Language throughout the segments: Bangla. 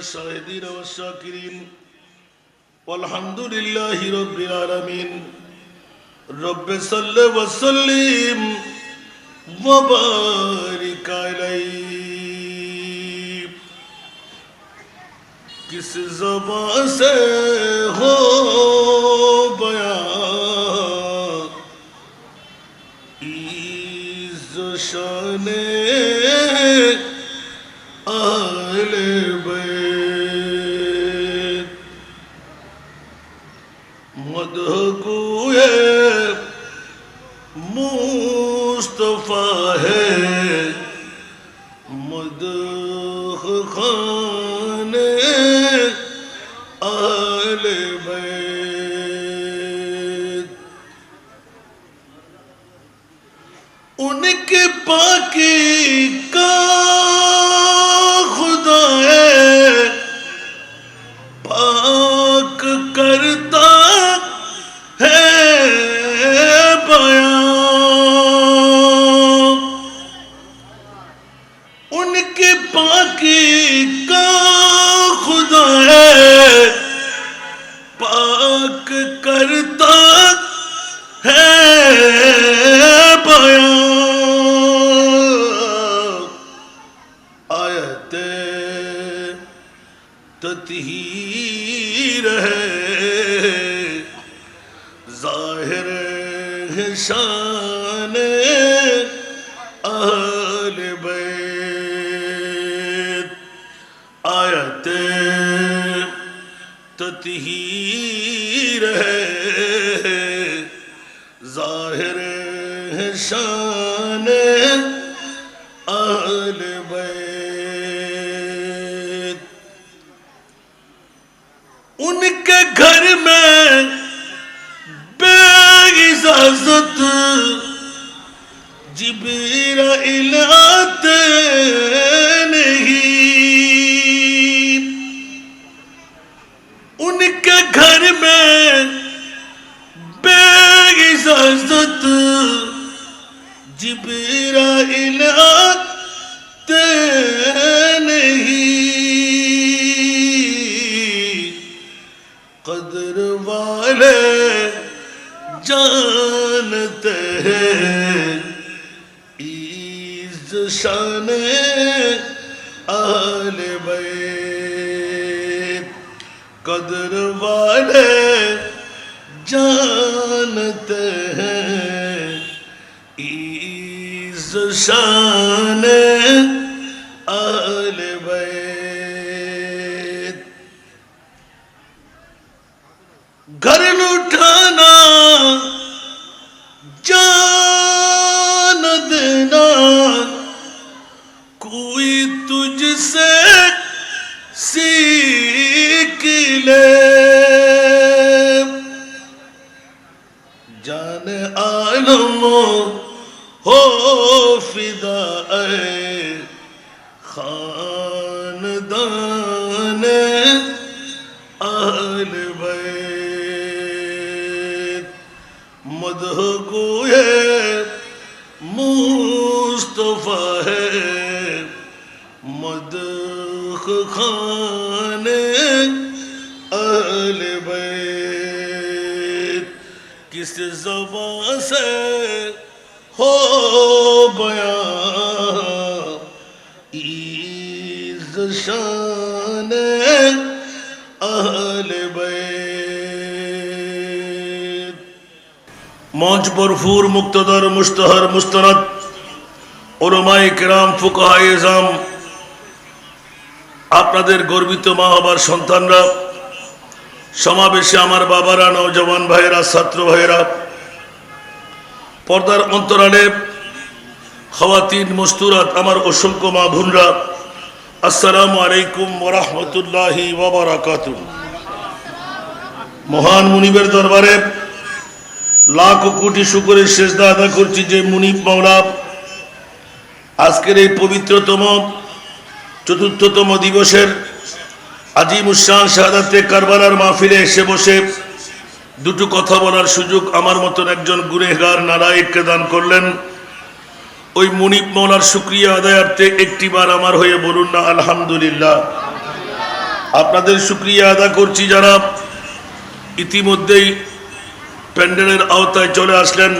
الشاهدين والشاكرين والحمد لله رب العالمين رب صل وسلم وبارك عليه किस ज़बान से हो बयां इज़्ज़ो शाने आले बैत मदह गुए मुस्तफ़ा है मदह खाने आले बैत उनके पाकी का खुदा है पाक करता है बयां उनके पाकी का खुदा है पाक करता है बयां आयते तत्हीर है ज़ाहिर है शान अहले बैत आयते तत्हीर है ज़ाहिर है शान अहले बैत उनके घर में बेइजाज़त जिब्राइल आते नहीं उनके घर में बेइजाज़त जिब्राइल आते नहीं कदर वाले जानते हैं इज़्ज़ शान आले बैत कदर वाले जानते हैं इज़्ज़ शान आले बैत घर लुटाना जान देना कोई तुझसे सीख ले जान आलम हो फिदा खानदान अहले बैत मदह गुए मुस्तफ़ा है मदह खाने अहले बैत किस ज़बान से हो बयां इज़्ज़ शान अहले बैत मंच भरपूर मुक्तदर मुश्तहर मुस्तनद उलमाए किराम फुकाहाए इज़ाम আপনাদের গর্বিত মা বাবার সন্তানরা সমাবেশে আমার বাবারা নওজওয়ান ভাইরা ছাত্র ভাইরা পর্দার অন্তরালে খাওয়াতিন মস্তুরাত আমার অসংখ্য মা বোনরা আসসালামু আলাইকুম ওয়া রাহমাতুল্লাহি ওয়া বারাকাতুহু মহান মুনিবের দরবারে লাখ কোটি শুকরের সেজদা আদা করছি যে মুনিব মাওলা আজকের এই পবিত্রতম চতুর্থতম দিবসের আজিমুশান শাহাদাতে কারবালার মাহফিলে এসে বসে দুটো কথা বলার সুযোগ আমার মতন একজন গুনাহগার নালায়েককে দান করলেন। ওই মুনিব মাওলার শুকরিয়া আদায়ার্থে একটিবার আমার হয়ে বলুন না আলহামদুলিল্লাহ। আপনাদের শুকরিয়া আদা করছি যারা ইতিমধ্যেই প্যান্ডেলের আওতায় চলে আসলেন,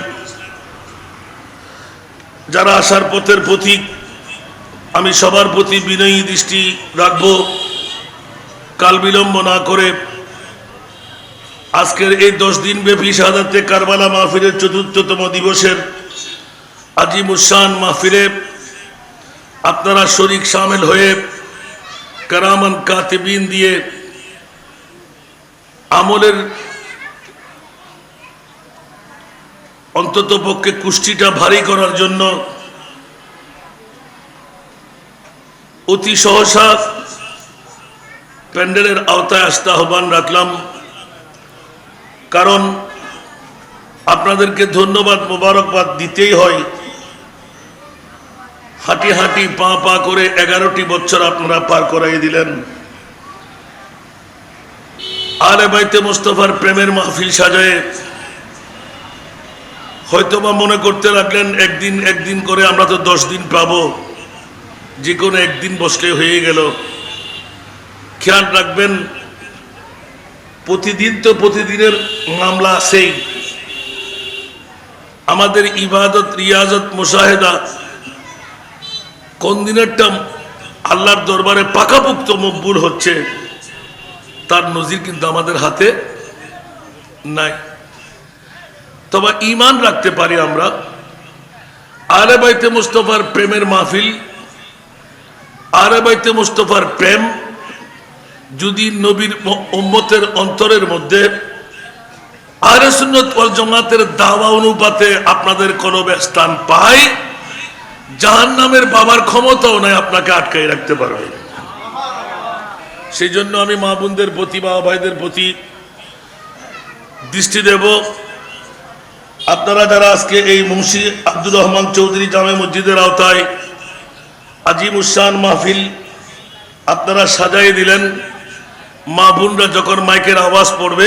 যারা আসার পথের পথিক। আমি সবার প্রতি বিনয়ী দৃষ্টি রাখব, কাল বিলম্ব না করে আজকের এই 10 দিন ব্যাপী শাহাদাতে কারবালা মাহফিলের ৪র্থতম দিবসের আজিমুশান মাহফিলে আপনারা শরীক শামিল হয়ে কারামান কাতিবিন দিয়ে আমলের অন্তত পক্ষে কুষ্টিটা ভারী করার জন্য অতি সহসা প্যান্ডেলের আওতায় আসতে আহ্বান রাখলাম। কারণ আপনাদেরকে ধন্যবাদ মোবারকবাদ দিতেই হয়। হাঁটি হাঁটি পা পা করে 11টি বছর আপনারা পার করাই দিলেন। আলে বাইতে মুস্তাফার প্রেমের মাহফিল সাজায়ে হয়তোবা মনে করতে লাগলেন একদিন করে আমরা তো 10 দিন পাবো, যে কোনো একদিন বসলে হয়ে গেল। খেয়াল রাখবেন, প্রতিদিন তো প্রতিদিনের মামলা আছেই। আমাদের ইবাদত, রিয়াজত, মুশাহেদা কোন দিনেরটা আল্লাহর দরবারে পাকাপোক্ত মকবুল হচ্ছে তার নজির কিন্তু আমাদের হাতে নাই। তবে ঈমান রাখতে পারি আমরা, আলে বাইতে মুস্তাফার প্রেমের মাহফিল, আলে বাইতে মুস্তাফার প্রেম যদি নবীর উম্মতের অন্তরের মধ্যে আহলে সুন্নাত ওয়াল জামাতের দাওয়া অনুপাতে আপনাদের কলবে স্থান পায়, জাহান্নামের বাবার ক্ষমতাও নাই আপনাকে আটকাই রাখতে পারবে। সেই জন্য আমি মা বোনদের প্রতি, বাবা ভাইদের প্রতি দৃষ্টি দেব। আপনারা যারা আজকে এই মুন্সি আব্দুর রহমান চৌধুরী জামে মসজিদের আওতায় আজিমুশান মাহফিল আপনারা সাজাই দিলেন, মা বোনরা যখন মাইকের আওয়াজ পড়বে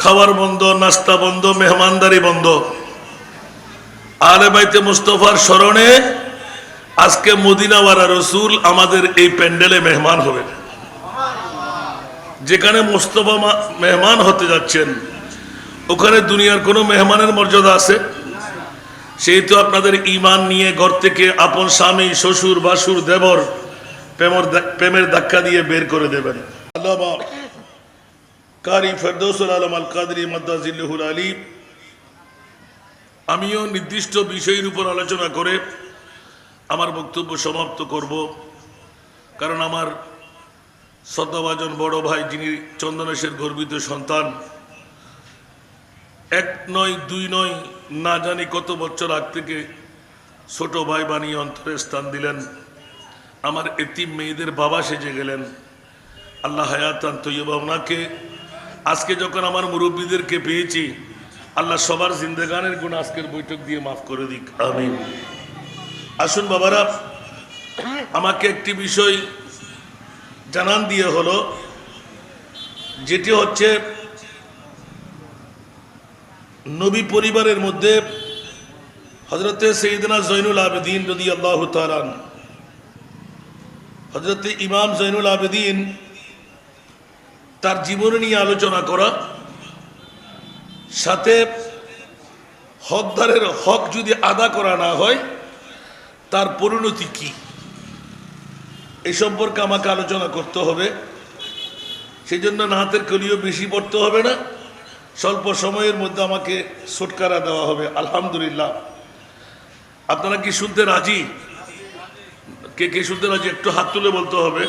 খাবার বন্ধ, নাস্তা বন্ধ, মেহমানদারি বন্ধ। আলে বাইতে মুস্তাফার স্মরণে আজকে মদিনাওয়ালা রসুল আমাদের এই প্যান্ডেলে মেহমান হবে। যেখানে মুস্তাফা মেহমান হতে যাচ্ছেন ওখানে দুনিয়ার কোনো মেহমানের মর্যাদা আছে? সেই তো আপনাদের ঈমান নিয়ে ঘর থেকে আপন স্বামী, শ্বশুর, বাসুর, দেবর প্রেমের ধাক্কা দিয়ে বের করে দেবেন। আল্লামা কারি ফেরদৌসুল আলম আল কাদরি মাদ্দাজিল্লুহুল আলী, আমিও নির্দিষ্ট বিষয়ের উপর আলোচনা করে আমার বক্তব্য সমাপ্ত করব। কারণ আমার শ্রদ্ধাভাজন বড় ভাই, যিনি চন্দনেশের গর্বিত সন্তান, 1 নয় 2 নয়, না জানি কত বছর আগ থেকে ছোট ভাই বানিয়ে অন্তরে স্থান দিলেন, আমার এতিম মেয়েদের বাবা সেজে গেলেন। আল্লাহ হায়াতান তৈয়বা ওনাকে আজকে যখন আমার মুরব্বীদেরকে পেয়েছি, আল্লাহ সবার জিন্দেগানের গুণ আজকের বৈঠক দিয়ে মাফ করে দিক, আমিন। আসুন বাবারা, আমাকে একটি বিষয় জানান দিয়ে হলো, যেটি হচ্ছে নবী পরিবারের মধ্যে হযরতে সাইয়েদনা জয়নুল আবেদিন রাদিয়াল্লাহু তাআলা, হযরতে ইমাম জয়নুল আবেদিন, তার জীবন নিয়ে আলোচনা করা, সাথে হকদারের হক যদি আদা করা না হয় তার পরিণতি কি, এই সম্পর্কে আমাকে আলোচনা করতে হবে। সেই জন্য নাহাতের কলিও বেশি পড়তে হবে না, স্বল্প সময়ের মধ্যে আমাকে ছুটকারা দেওয়া হবে। আলহামদুলিল্লাহ। আপনারা কি শুনতে রাজি? কে কে শুনতে রাজি একটু হাত তুলে বলতে হবে।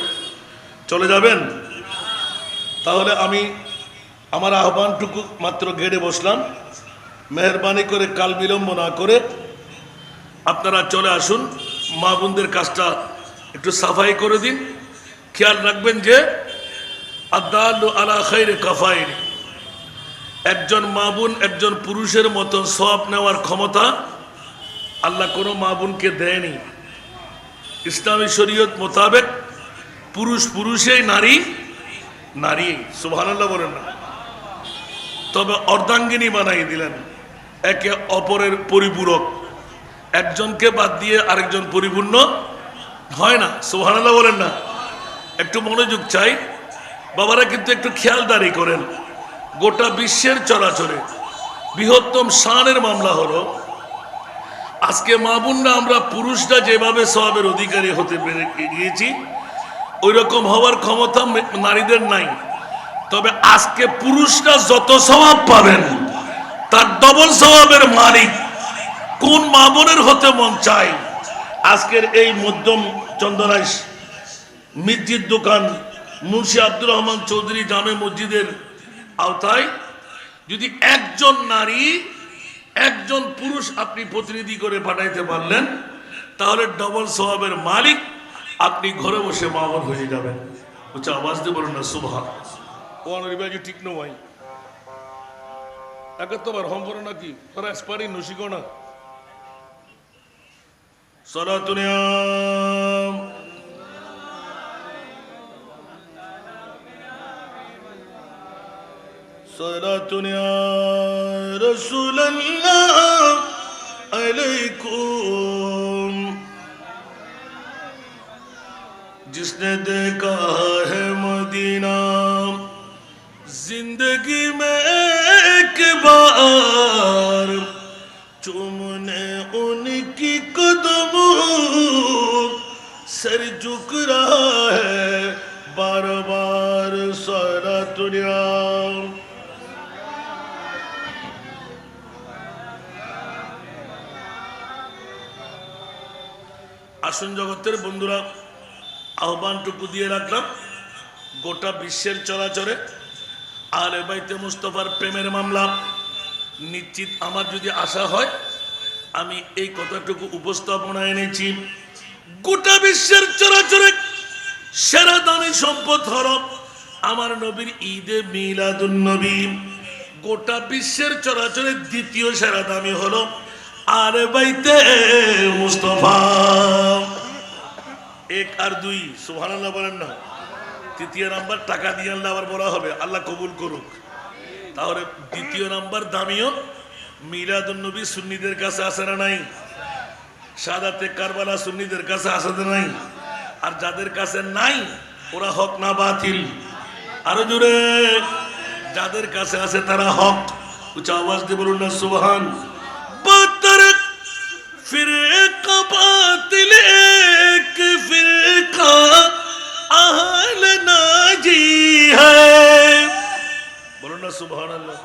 চলে যাবেন? তাহলে আমি আমার আহ্বানটুকু মাত্র গেড়ে বসলাম। মেহরবানি করে কাল বিলম্ব না করে আপনারা চলে আসুন, মা বোনদের কাজটা একটু সাফাই করে দিন। খেয়াল রাখবেন যে আদালু আলা খাইরে কাফাইর, একজন মা বোন একজন পুরুষের মতো সওয়াব নেওয়ার ক্ষমতা আল্লাহ কোনো মা বোনকে দেয়নি। ইসলামী শরীয়ত মোতাবেক পুরুষ পুরুষেই, নারী নারী, সুবহানাল্লাহ বলেন না। তবে অর্ধাঙ্গিনী বানাই দিলেন, একে অপরের পরিপূরক। একজনকে বাদ দিয়ে আরেকজন পরিপূর্ণ হয় না, সুবহানাল্লাহ বলেন না। একটু মনোযোগ চাই। বাবারা কিন্তু একটু খেয়ালদারি করেন, গোটা বিশ্বের চরাচরে বৃহত্তম শানের মামলা হলো আজকে মা বোনরা আমরা পুরুষরা যেভাবে সওয়াবের অধিকারী হতে পেরে গিয়েছি ওই রকম হওয়ার ক্ষমতা নারীদের নাই। তবে আজকে পুরুষরা যত সওয়াব পাবেন তার ডবল সওয়াবের মালিক কোন মা বোনের হতে মন চায়? আজকের এই মধ্যম চন্দনাইশ মির্জির দোকান মুন্সি আব্দুর রহমান চৌধুরী জামে মসজিদের আওতায় যদি একজন নারী একজন পুরুষ আপনি প্রতিনিধি করে পাঠাইতে পারলেন তাহলে ডবল সওয়াবের মালিক আপনি ঘরে বসে মা বোন হয়ে যাবেন। বলছে আওয়াজ দিয়ে বলেন না সুবহান। ও অনরিবাজি ঠিক নয় একে তোমার হম করো নাকি তোরা এক্সপারি নসিকো না সরাতুনিয়াম সরাতুনিয়া রাসূলুল্লাহ अलैकुम जिसने देखा है मदीना जिंदगी में एक बार चूमने उनकी कदमों सर झुक रहा है बार बार सारा दुनिया। আসুন জগতের বন্ধুরা আহ্বানটুকু দিয়ে রাখলাম, গোটা বিশ্বের চরাচরে আহলে বাইতে মুস্তাফার প্রেমের মামলা নিশ্চিত আমার যদি আশা হয় আমি এই কথাটুকু উপস্থাপনা এনেছি। গোটা বিশ্বের চরাচরে সেরা দামি সম্পদ হলো আমার নবীর ঈদে মিলাদুন নবী। গোটা বিশ্বের চরাচরে দ্বিতীয় সেরা দামি হলো আহলে বাইতে মুস্তাফা। এক আর দুই সুবহানাল্লাহ বলেন না। তৃতীয় নাম্বার টাকা দিয়ে আল্লাহ আবার বলা হবে, আল্লাহ কবুল করুক। তাহলে দ্বিতীয় নাম্বার দামিও মিলাদুন নবী সুন্নিদের কাছে আছে না নাই? শাহাদাতে কারবালা সুন্নিদের কাছে আছে না নাই? আর যাদের কাছে নাই ওরা হক না বাতিল? আরো জোরে, যাদের কাছে আছে তারা হক। উচ্চ আওয়াজ দিয়ে বলুন না সুবহান। बदर फिरका बातिल एक फिरका अहल नाजी है, बोलो ना सुभान अल्लाह।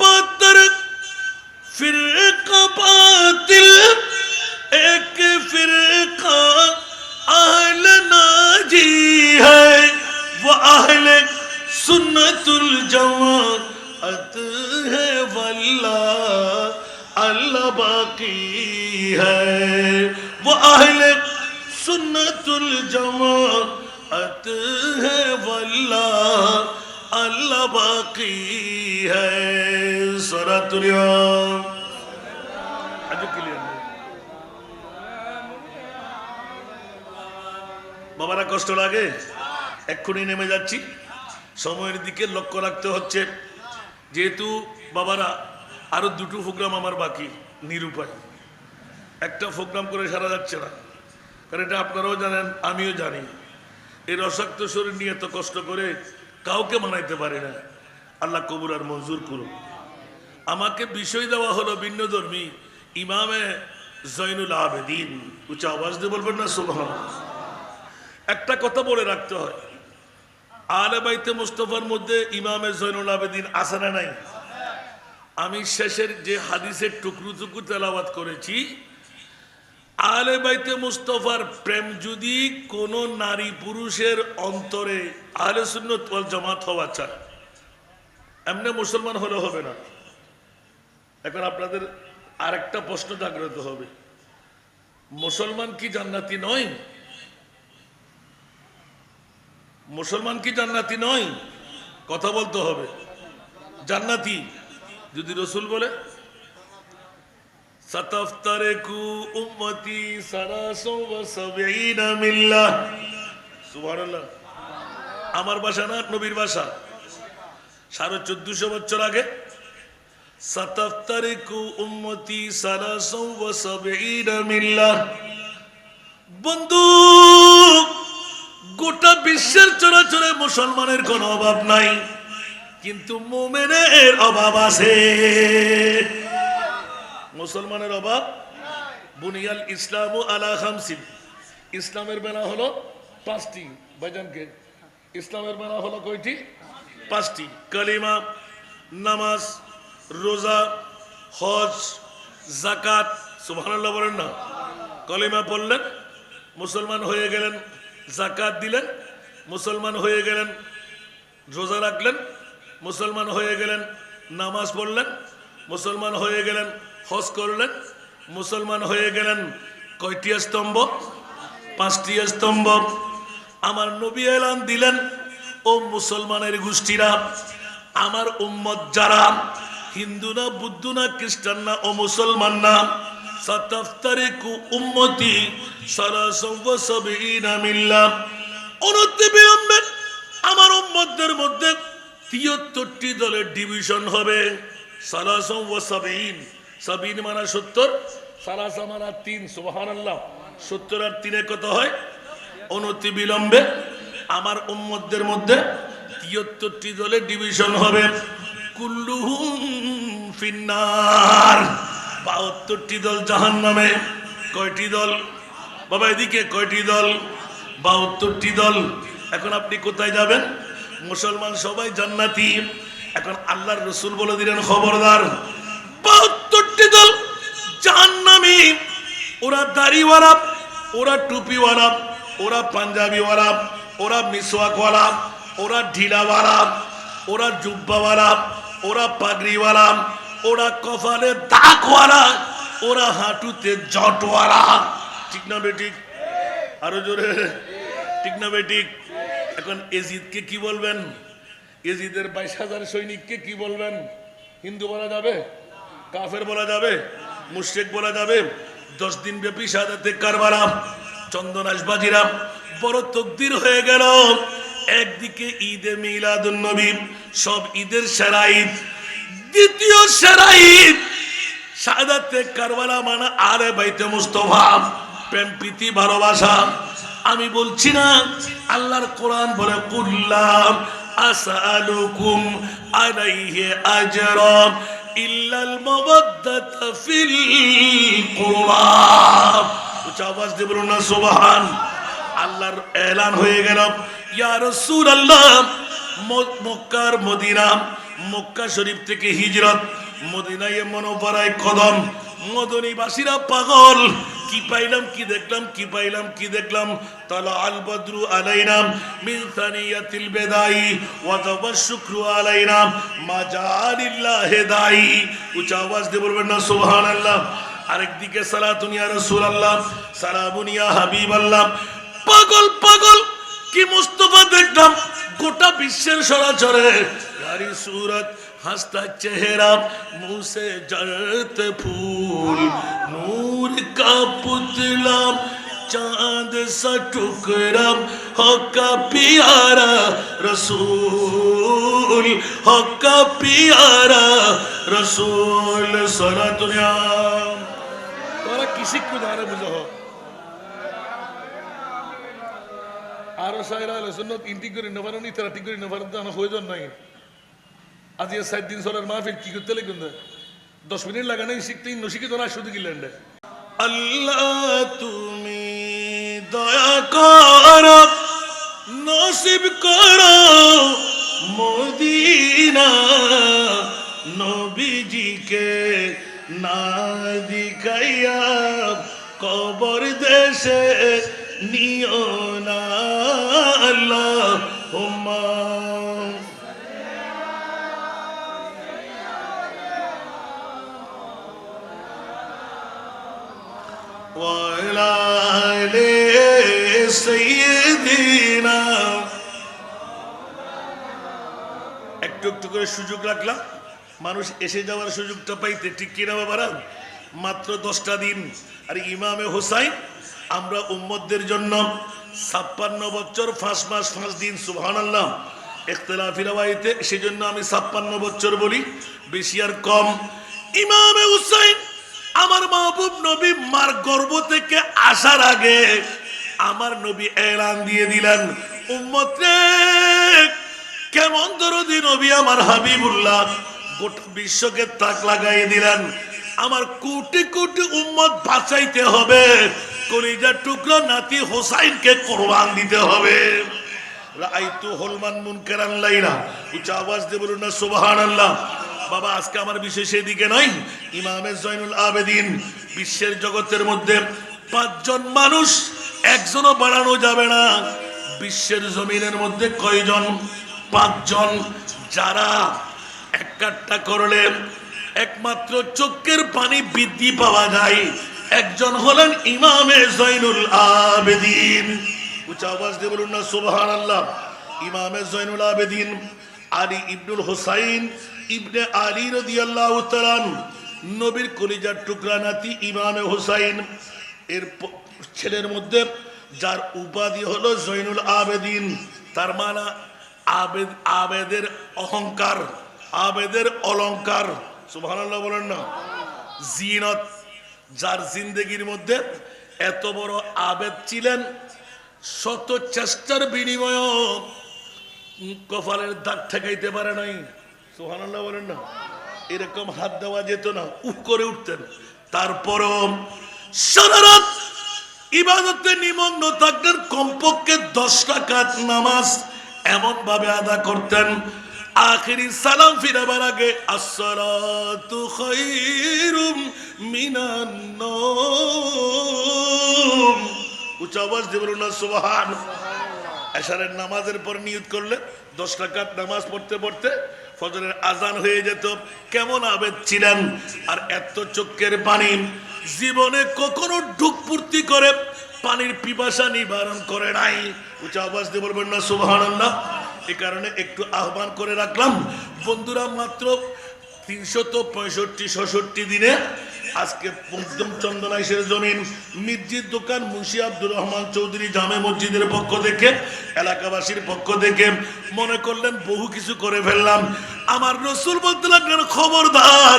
बदर फिरका बातिल एक फिरका अहल नाजी है, वो अहल सुन्नतुल जमाअत है वल्लाह अल्लाह बाकी है, वो अहले सुन्नतुल जमाअत है वल्लाह अल्लाह बाकी है। सरातुलिया आज क्लियर বাবারা কষ্ট লাগে, এক্ষুনি নেমে যাচ্ছি। সময়ের দিকে লক্ষ্য রাখতে হচ্ছে, যেহেতু বাবারা আরো দুটো প্রোগ্রাম আমার বাকি, নিরুপায় একটা প্রোগ্রাম করে সারা যাচ্ছে না। কারণ এটা আপনারাও জানেন আমিও জানি, এই রসাক্ত শরীর নিয়ে এত কষ্ট করে কাউকে মানাইতে পারি না। আল্লাহ কবুল আর মঞ্জুর করুন। আমাকে বিষয় দেওয়া হলো ভিন্নধর্মী ইমামে জয়নুল আবেদিন। উচ্চ আওয়াজ দিয়ে বলবেন না সুবহানাল্লাহ। একটা কথা বলে রাখতে হয়, আহলে বাইতে মুস্তাফার মধ্যে ইমামে জয়নুল আবেদিন আছে না নাই? আমি শেষের যে হাদিসের টুকরো তেলাওয়াত করেছি, আহলে বাইতে মুস্তাফার প্রেম যদি কোন নারী পুরুষের অন্তরে আহলে সুন্নাত ওয়াল জামাত হওয়া চায়, এমনি মুসলমান হলে হবে না। এখন আপনাদের আরেকটা প্রশ্ন জাগ্রত হবে, মুসলমান কি জান্নাতি নয়? মুসলমান কি জান্নাতি নয়? কথা বলতে হবে। জান্নাতি যদি রসুল বলে সাতাফতারিকু উম্মতি সালাসু ওয়া সাবঈনা মিল্লাহ, সুবহানাল্লাহ। আমার ভাষা না, নবীর ভাষা। 1450 বছর আগে সাতাফতারিকু উম্মতি সালাসু ওয়া সাবঈনা মিল্লাহ। বন্ধু গোটা বিশ্বের চরাচরে মুসলমানের কোনো অভাব নাই, কিন্তু মুমিনের অভাব আছে। মুসলমানের অভাব বুনিয়াল ইসলামু আলা খামসিন, ইসলামের বেলা হলো পাঁচটি। ভাইজানকে ইসলামের বেলা হলো কয়টি? পাঁচটি। কালিমা, নামাজ, রোজা, হজ, যাকাত। সুবহানাল্লাহ বলেন না। কালিমা পড়লেন, মুসলমান হয়ে গেলেন। যাকাত দিলেন, মুসলমান হয়ে গেলেন। রোজা রাখলেন, মুসলমান হয়ে গেলেন। নামাজ পড়লেন, মুসলমান হয়ে গেলেন। হজ করলেন, মুসলমান হয়ে গেলেন। কয়টি স্তম্ভ? পাঁচটি স্তম্ভ। আমার নবী এলান দিলেন, ও মুসলমানের গোষ্ঠীরা, আমার উম্মত যারা, হিন্দু না, বুদ্ধ না, খ্রিস্টান না, ও মুসলমান না, সাতাফতারিকু উম্মতি সালাসাও ওয়া সাবঈনা মিল্লাহ, অনতিবিলম্বে আমার উম্মতদের মধ্যে ৭৩টি দলের ডিভিশন হবে। সালাসাও ওয়া সাবঈন, সাবিন মানে ৭০, সালাসা মানে ৩। সুবহানাল্লাহ। ৭০ আর ৩ কত হয়? অনতিবিলম্বে আমার উম্মতদের মধ্যে ৭৩টি দলের ডিভিশন হবে। কুল্লুহুম ফিন্নার, ৭২টি দল জাহান্নামে। কয়টি দল বাবা এদিকে? কয়টি দল? ৭২টি দল। এখন আপনি কোথায় যাবেন? মুসলমান সবাই জান্নাতি। এখন আল্লাহর রাসূল বলে দিলেন, খবরদার, ৭২টি দল জাহান্নামী। ওরা দাড়িওয়ালা, ওরা টুপিওয়ালা, ওরা পাঞ্জাবিওয়ালা, ওরা মিসওয়াকওয়ালা, ওরা ঢিলাওয়ালা, ওরা জুব্বাওয়ালা, ওরা পাগড়িওয়ালা, ওরা কপালে দাগওয়ালা, ওরা হাঁটুতে জটওয়ালা। ঠিক না বেঠিক? আরো জোরে, ঠিক না বেঠিক? এখন এজিদকে কি বলবেন? এজিদের ২২,০০০ সৈনিককে কি বলবেন? হিন্দু বলা যাবে? কাফের বলা যাবে? মুশরিক বলা যাবে? 10 দিন ব্যাপী শাহাদাতে কারবালা, চন্দনাশবাজিরা বড় তকদির হয়ে গেল। একদিকে ঈদে মিলাদুন নবী, সব ঈদের সেরা ঈদ। দ্বিতীয় সেরা ঈদ শাহাদাতে কারবালা, মানে আলে বাইতে মুস্তাফা, প্রেম প্রীতি ভালোবাসা। আমি বলছি না, আল্লাহর কোরআন বলে, কুল্লাম আসআলুকুম আলাইহি আজরা ইল্লাল মাওয়াদ্দাতা ফিল কুরবা। উচ্চ আওয়াজ দিয়ে বলুন না সুবহান। আল্লাহর এলান হয়ে গেল, ইয়া রাসূলুল্লাহ, মক্কার মদিনা, মক্কা শরীফ থেকে হিজরত, মদিনায় মুনাওয়ারায় কদম। মদনীবাসীরা পাগল, কি পাইলাম, কি দেখলাম, কি পাইলাম, কি দেখলাম। তালা আল বদরু আলাইনা মিন সানিয়াতিল বেদাই ওয়া তাওয়াশ শুকরু আলাইনা মা জাআলিল্লাহি দাই। উচ্চ আওয়াজ দিয়ে বলবেন না সুবহানাল্লাহ। আরেকদিকে সালাতুন ইয়া রাসূলুল্লাহ, সালামুন ইয়া হাবিবাল্লাহ। পাগল পাগল, কি মুস্তাফা দেখলাম গোটা বিশ্বের সরাসরে। यारी सूरत, हंसता चेहरा, मुंह से जड़ते फूल, नूर का पुतला, चांद सा टुकड़ा, हो का प्यारा रसूल, हो का प्यारा रसूल। सला दुनिया तोरा किसी को जाने बुझा हो आरो साइरा सुन्नत इंटी করে নবারনি তারা ঠিক করে নবারন তো প্রয়োজন নাই। আজ এই 7 দিন চলার মাহফিল কি করতে লাগবে? 10 মিনিট লাগা নাই শিখতেই নশিকে তোরা শুধু গিলেন্ডে। আল্লাহ তুমি দয়া করো, নসিব করো মদিনা, নবীজিকে না দিখাইয়া কবর দেশে নিও না। আল্লাহুম্মা ওয়া আলা আলি সাইয়্যিদিনা। একটু একটু করে সুযোগ রাখলাম মানুষ এসে যাওয়ার সুযোগটা পাইতে, ঠিক কিনা বাবারা? মাত্র 10টা দিন। আর ইমামে হোসাইন আমরা উম্মতদের জন্য 56 বছর 5 মাস 5 দিন। সুবহানাল্লাহ। ইখতিলাফি রাওয়ায়েতে সেজন্য আমি 56 বছর বলি, বেশি আর কম। ইমামে হুসাইন আমার মাহবুব নবী মার গর্ভ থেকে আসার আগে আমার নবী এলান দিয়ে দিলেন, উম্মত রে কেমন দরদি নবী আমার হাবিবুল্লাহ গোটা বিশ্বকে তাক লাগাই দিলেন। আমার কোটি কোটি উম্মত বাঁচাইতে হবে, কলিজার টুকরা নাতি হোসাইনকে কোরবান দিতে হবে। রাআইতু হুলমান মুনকারান লাইলা, উচ্চ আওয়াজ দিয়ে বলুন না সুবহানাল্লাহ। বাবা আজকে আমার বিশেষ এদিকে নয়, ইমামে জয়নুল আবেদিন বিশ্বের জগতের মধ্যে 5 জন মানুষ, একজনও বাড়ানো যাবে না। বিশ্বের জমিনের মধ্যে কয়জন? 5 জন, যারা এক কাট্টা করলে একমাত্র চোখের পানি বৃদ্ধি পাওয়া যায়। একজন হলেন ইমামে জয়নুল আবেদিন। উচ্চ আওয়াজ দিয়ে বলুন না সুবহানাল্লাহ। ইমামে জয়নুল আবেদিন আলী ইবনুল হুসাইন ইবনে আলী রাদিয়াল্লাহু তাআলা, নবীর কলিজার টুকরা নাতি ইমামে হুসাইন এর ছেলের মধ্যে যার উপাধি হলো জয়নুল আবেদিন, তার মানে আবেদ, আবেদের অহংকার, আবেদের অলংকার। সুবহানাল্লাহ বলেন না। জিনত, যার জিন্দেগির মধ্যে এত বড় আবেদ ছিলেন, শত চেষ্টার বিনিময় কপালের দাগ ঠেকাইতে পারে নাই। সুবহানাল্লাহ বলেন না। এরকম হাত দেওয়া যেত না, উফ করে উঠতেন। তারপরও সারা রাত ইবাদতে নিমগ্ন থাকতেন। কমপক্ষে 10 রাকাত নামাজ এমন ভাবে আদা করতেন, আখিরি সালাম ফিরাবার আগে আসসালাতু খায়রুম মিনান নাওম। উচ্চ আওয়াজ দিয়ে বলুন না সুবহান। এশারের নামাজের পর নিয়ত করলে 10 রাকাত নামাজ পড়তে পড়তে ফজরের আজান হয়ে যেত। কেমন আবেদ ছিলেন! আর এত চোখের পানি জীবনে কখনো ডুবপূর্তি করে পানির পিপাসা নিবারণ করে নাই। উচ্চ আওয়াজ দিয়ে বলবেন না সুবহানাল্লাহ। এই কারণে একটু আহ্বান করে রাখলাম বন্ধুরা, মাত্র 365-66 দিনে আজকে পঞ্চম চন্দনাইশের জমিন মির্জির দোকান মুন্সি আব্দুর রহমান চৌধুরী জামে মসজিদের পক্ষ থেকে, এলাকাবাসীর পক্ষ থেকে মনে করলেন বহু কিছু করে ফেললাম। আমার রসুল বলতে লাগলেন, খবরদার,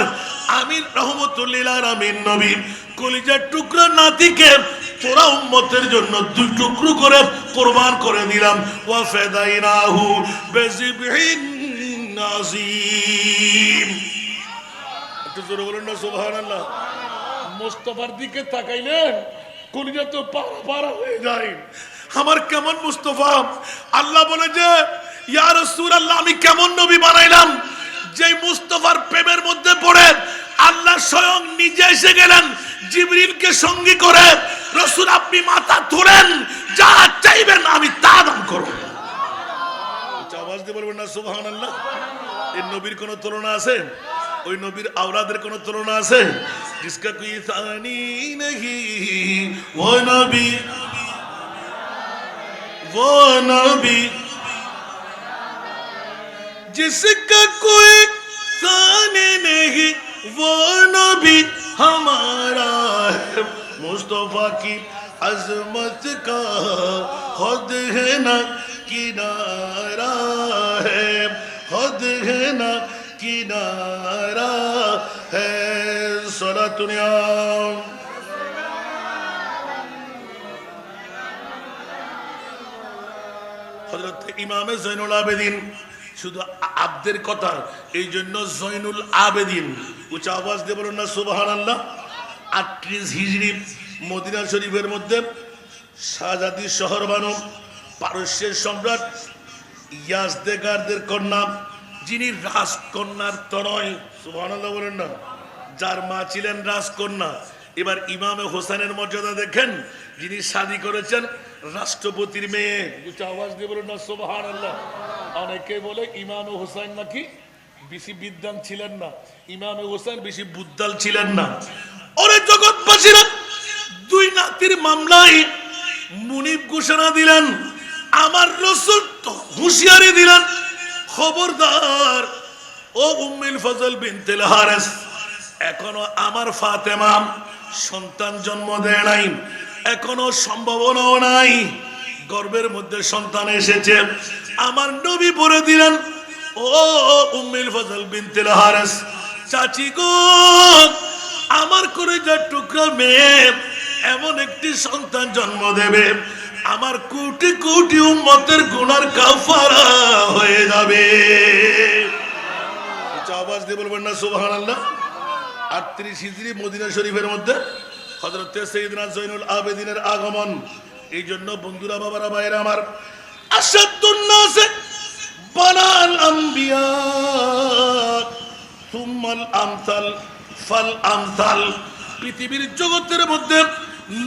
আমি রহমতুল্লিল আলামিন নবী কলিজার টুকরা নাতিকে তোরা উম্মতের জন্য 2 টুকরো করে কোরবান করে দিলাম। ওয়া ফাদাইনাহু বিযিবহিন নাযীম। একটু জোরে বলুন না সুবহানাল্লাহ। মুস্তাফার দিকে তাকাইলেন, কলিজা তো পারা হয়ে যায়। আমার কেমন মুস্তাফা! আল্লাহ বলে যে ইয়া রাসূলুল্লাহ, আমি কেমন নবী বানাইলাম, যে মুস্তাফার প্রেমের মধ্যে পড়ে আল্লাহ স্বয়ং নিজে এসে গেলেন জিবরিলকে সঙ্গী করে। রাসূল আপনি মাথা ধরেন, যা চাইবেন আমি তা দান করব। আওয়াজ দিয়ে বলবেন না সুবহানাল্লাহ। এই নবীর কোনো তুলনা আছে? ওই নবীর আওলাদের কোনো তুলনা আছে? जिसका कोई सानी नहीं वो नबी, वो नबी जिसका कोई सानी नहीं वो नबी हमारा है। मुस्तफा की अजमत का खुद है ना किनारा है, खुद है ना किनारा है। सलातुनिया হযরত ইমামে জয়নুল আবেদিন, শুধু আব্দের কথা, এই জন্য জয়নুল আবেদিন। উচ্চ আওয়াজ দিয়ে বলুন না সুবহানাল্লাহ। 38 হিজরি মদিনা শরীফের মধ্যে শাহজাদি শহর বানু পারস্যের সম্রাট ইয়াজদেগারদের কন্যা, যিনি রাজকন্যার তনয়। সুবহানাল্লাহ বলেন না। যার মা ছিলেন রাজকন্যা। এবার ইমামে হোসেনের মর্যাদা দেখেন, যিনি শাদী করেছেন রাষ্ট্রপতির মেয়ে। উচ্চ আওয়াজ দিয়ে বলুন না সুবহানাল্লাহ। অনেকে বলে ইমামে হোসেন নাকি বেশি বিদ্বান ছিলেন না, ইমামে হোসেন বেশি বুদ্ধাল ছিলেন না। ওরে জগৎবাসীরা, 2 নাতির মামলায় মুনিব ঘোষণা দিলেন, আমার রাসূল তো হুঁশিয়ারি দিলেন, খবরদার ও উম্মুল ফজল বিনতুল হারিস, এখনো আমার ফাতেমা সন্তান জন্ম দেয় নাই, এখনো সম্ভাবনাও নাই, গর্ভের মধ্যে সন্তান এসেছে। আমার নবী বলে দিলেন, ও উম্মুল ফজল বিনতুল হারিস, চাচি গো, আমার কলিজার টুকরা মেয়ে এমন একটি সন্তান জন্ম দেবে, আমার কোটি কোটি উম্মতের গুনার কাফারা হয়ে যাবে। আওয়াজ দিয়ে বলবেন না সুবহানাল্লাহ। 38 হিজরি মদিনা শরীফের মধ্যে হযরত সাইয়েদনা জয়নুল আবেদিনের আগমন। এই জন্য বন্ধুরা, বাবারা, ভাইরা আমার, আশাদুন নাস বানাল আম্বিয়া সুম্মাল আমসাল ফাল আমসাল। পৃথিবীর জগতের মধ্যে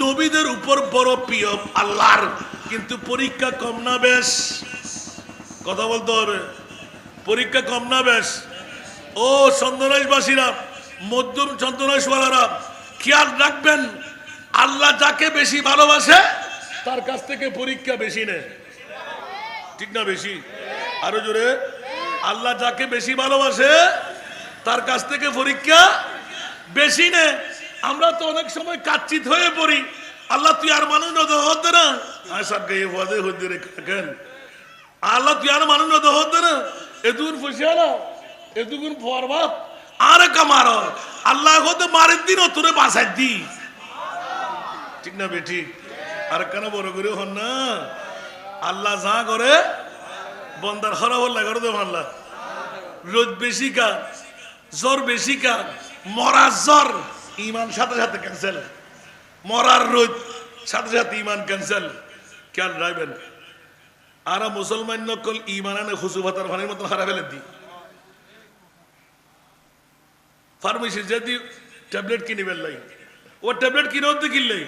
নবীদের উপর বড় প্রিয় আল্লাহর, কিন্তু পরীক্ষা কম না বেশ? কথা বলতে হবে, পরীক্ষা কম না বেশ? ও চন্দনাইশবাসীরা, মধ্যম চন্দনাইশওয়ালারা, খেয়াল রাখবেন, আল্লাহ যাকে বেশি ভালোবাসে তার কাছ থেকে পরীক্ষা বেশি নেয়। ঠিক না? বেশি? আরো জোরে। আল্লাহ যাকে বেশি ভালোবাসে তার কাছ থেকে পরীক্ষা বেশি নেয়। আমরা তো অনেক সময় কাচ্চিত হয়ে পড়ি, আল্লাহ তুই আর মানুষ হতে না, আল্লাহ তুই আর মানুষ হতে না, এদুন ফুসিয়ালা এদুগুন ফরবাদ আর কামার আল্লাহ হতে মারের দিন তোরে বাসায় দি। ঠিক না বেটি? আর কেন বড় করে হন না? আল্লাহ যা করে বন্দার হরা বললা করে তো মানলা। রোদ বেশি কার, জ্বর বেশি কার, মরার জ্বর ইমান সাথে সাথে ক্যান্সেল, মরার রোদ সাথে সাথে ইমান ক্যান্সেল। খেয়াল রাখবেন। আর মুসলমান নকল ইমান আনে খুশু ভাতার ভানির মতো হারা ফেলে দি। ফার্মেসি যদি ট্যাবলেট কিনে ফেললাই, ও ট্যাবলেট কিনে হতে কিনলেই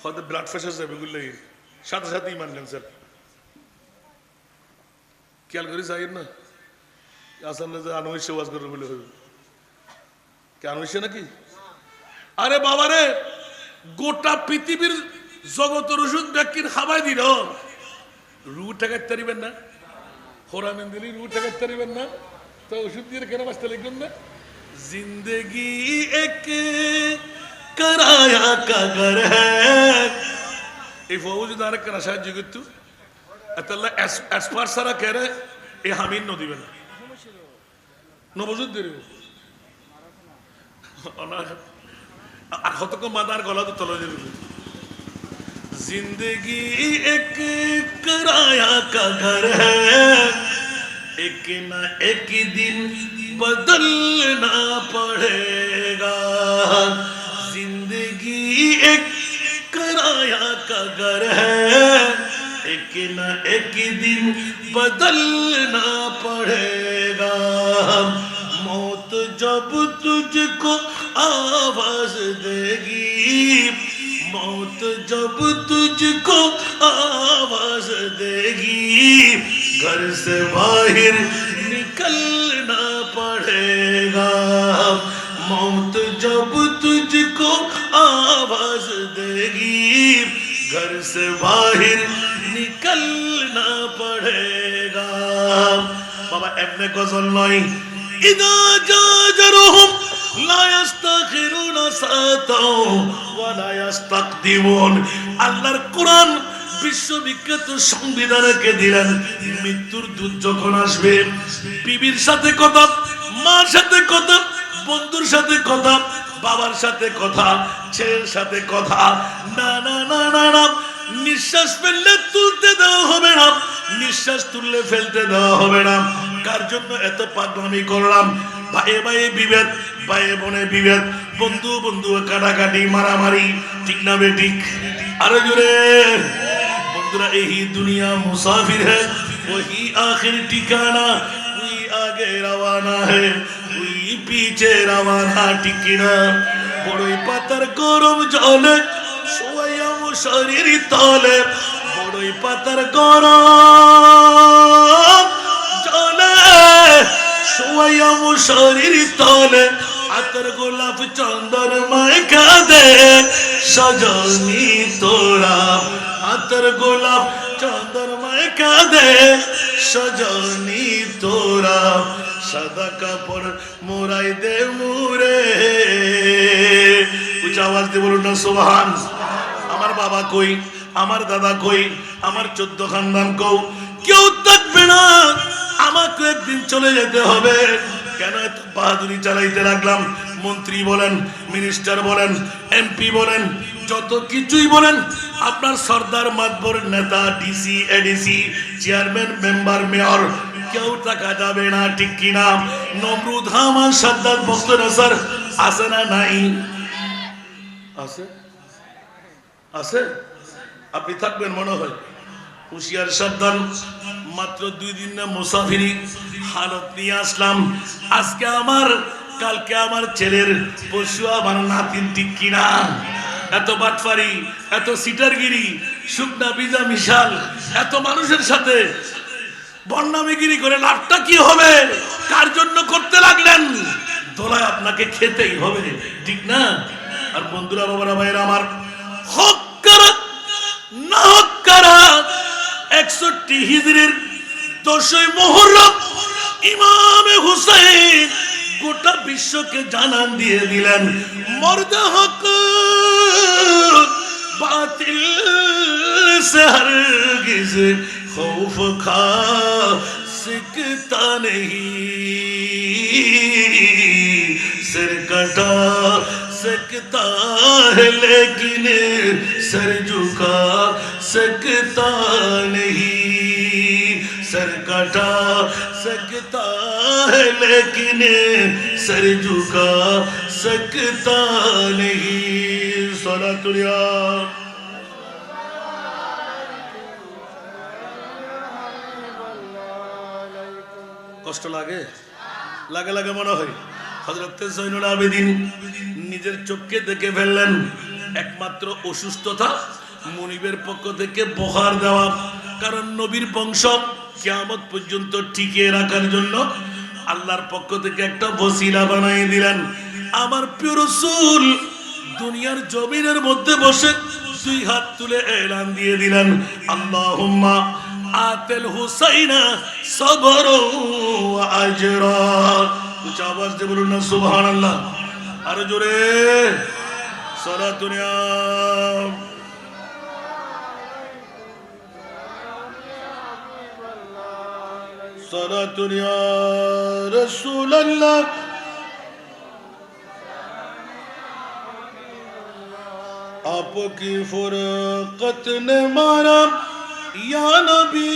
হয়তো ব্লাড প্রেশার যাবে, বুঝলেই সাথে সাথে ইমান ক্যান্সেল। খেয়াল করি চাই না? আসলে যে আনবিশ্বাস ওয়াজ করে বলে হবে কে আনবিশ্বাস নাকি? আরে বাবারে, গোটা পৃথিবীর জগতের ওষুধ ব্যক্তির খাবাই দিল, রু ঠেকাতে পারিবেন না? হোরামিন দিলি রু ঠেকাতে পারিবেন না? তো ওষুধ দিয়ে কেন বাঁচতে লিখবেন না? জিন্দগি এক कराया का घर है। এই ফৌজ দ্বারা কেন সাহায্য করতো? আল্লাহ এক্সপার্ট সারা কে রে এ হামিন ন দিবেন নবজুদ দেব আর হতক মাদার গলা তো তলে দেবে। जिंदगी एक किराया का घर है, एक ना एक दिन बदलना पड़ेगा। जिंदगी एक किराया का घर है, एक ना एक दिन बदलना पड़ेगा। मौत जब तुझको आवाज देगी, मौत जब तुझको आवाज देगी, घर से बाहर निकलना पड़ेगा। मौत जब तुझको आवाज देगी, घर से बाहर निकलना पड़ेगा। बाबा एमने गजल नय, इदा जाजरुहुम ला यास्ताखिरुना साताও ওয়া লা ইয়াস্তাকদিমুন। আল্লাহর কোরআন বিশ্ববিখ্যাত সংবিধানকে দিলেন, মৃত্যুর দূত যখন আসবে, বিবির সাথে কথা, মার সাথে কথা, বন্ধুর সাথে কথা, বাবার সাথে কথা, ছেলের সাথে কথা, না না না না না, নিঃশ্বাস ফেললে তুলতে দেওয়া হবে না, নিঃশ্বাস তুললে ফেলতে দেওয়া হবে না। কার জন্য এত পাগলামি করলাম? ভাইয়ে ভাইয়ে বিভেদ, ভাইয়ে বোনে বিভেদ, বন্ধু বন্ধু কাটাকাটি, মারামারি। ঠিক না বেঠিক? আরো জোরে। বন্ধুরা, এই দুনিয়া মুসাফির है, वही आखिर ठिकाना, कोई आगे रवाना है, कोई पीछे रवाना। ঠিক না? বড়ই পাতার গরম জলে শোয়া শরীর তলে, বড়ই পাতার গরম জলে শোয়া শরীর তলে, আতর গোলাপ চন্দন মাইকা দে সজনী তোরা, আতর গোলাপ চন্দন মাইকা দে সজনী তোরা, সাদা কাপড় মোরাই দে মুরে। উচ্চ আওয়াজ দিয়ে বলুন না সুবহান। আমার বাবা কই, আমার দাদা কই, আমার 14 খানদান কও, কেউ থাকবে না, আমাকে একদিন চলে যেতে হবে। কেন এত বাহাদুরি চালাইতে লাগলাম? মন্ত্রী বলেন, মিনিস্টার বলেন, এমপি বলেন, যত কিছুই বলেন, আপনার সর্দার মাতবর নেতা DC ADC chairman member mayor কেউ টাকা যাবে না, ঠিক কিনা? নমরুদ হামান সাদ্দাত বখতর স্যার আছে না নাই? আছে আছে। আপনি থাকবেন মনে হয়। হুশিয়ার সাবধান, মাত্র 2 দিন না মুসাফিরি হালত নিয়ে আসলাম। আজকে আমার, কালকে আমার ছেলের, পরশু আমার নাতিন, ঠিক কিনা? এত বাটফারি, এত সিটারগিরি, শুকনা বিজা মিশাল, এত মানুষের সাথে বন্যামিগিরি করে লাভটা কি হবে? কার জন্য করতে লাগলেন? দোলায় আপনাকে খেতেই হবে, ঠিক না? আর বন্ধুরা, বাবারা, ভাইরা আমার, হক করা না হক করা 61 হিজরির 10ই মুহররম ইমামে হুসাইন গোটা বিশ্বকে জানান দিয়ে দিলেন, মর্দে হক বাতিল से हरगिज़ खौफ खा सकता नहीं, सिर कटा सकता है लेकिन सर झुका सकता नहीं, सर कटा सकता है लेकिन सर झुका सकता नहीं। सलातुल्लाह। কষ্ট লাগে? লাগে লাগে মনে হয়। হযরত জয়নুল আবেদিন নিজের চোখকে দেখে ফেললেন, একমাত্র অসুস্থতা মুনিবের পক্ষ থেকে বহার দেওয়া। কারণ নবীর বংশ কিয়ামত পর্যন্ত টিকিয়ে রাখার জন্য আল্লাহর পক্ষ থেকে একটা ওসিলা বানিয়ে দিলেন। আমার প্রিয় রাসূল দুনিয়ার জমিনের মধ্যে বসে 2 হাত তুলে এলান দিয়ে দিলেন, আল্লাহুম্মা আতিল হুসাইনা সবরা ওয়া আজরা। উচ্চ আওয়াজ দিয়ে বলুন না সুবহানাল্লাহ। আর জোরে সালাতুনিয়া। সালাতুনিয়া রাসূলুল্লাহ। आपकी फुरकत ने मारा या नबी,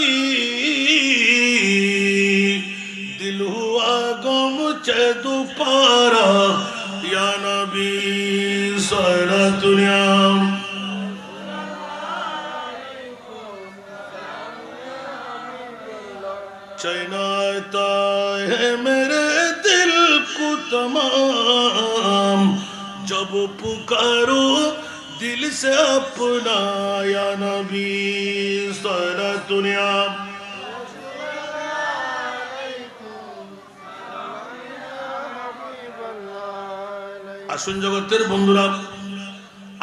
दिल हुआ गम चे दोबारा या नबी। सारा दुनिया चैनाता है मेरे दिल को तमाम, जब पुकारो दिल से अपना या नबी। सारा दुनिया আসুন জগতের বন্ধুরা,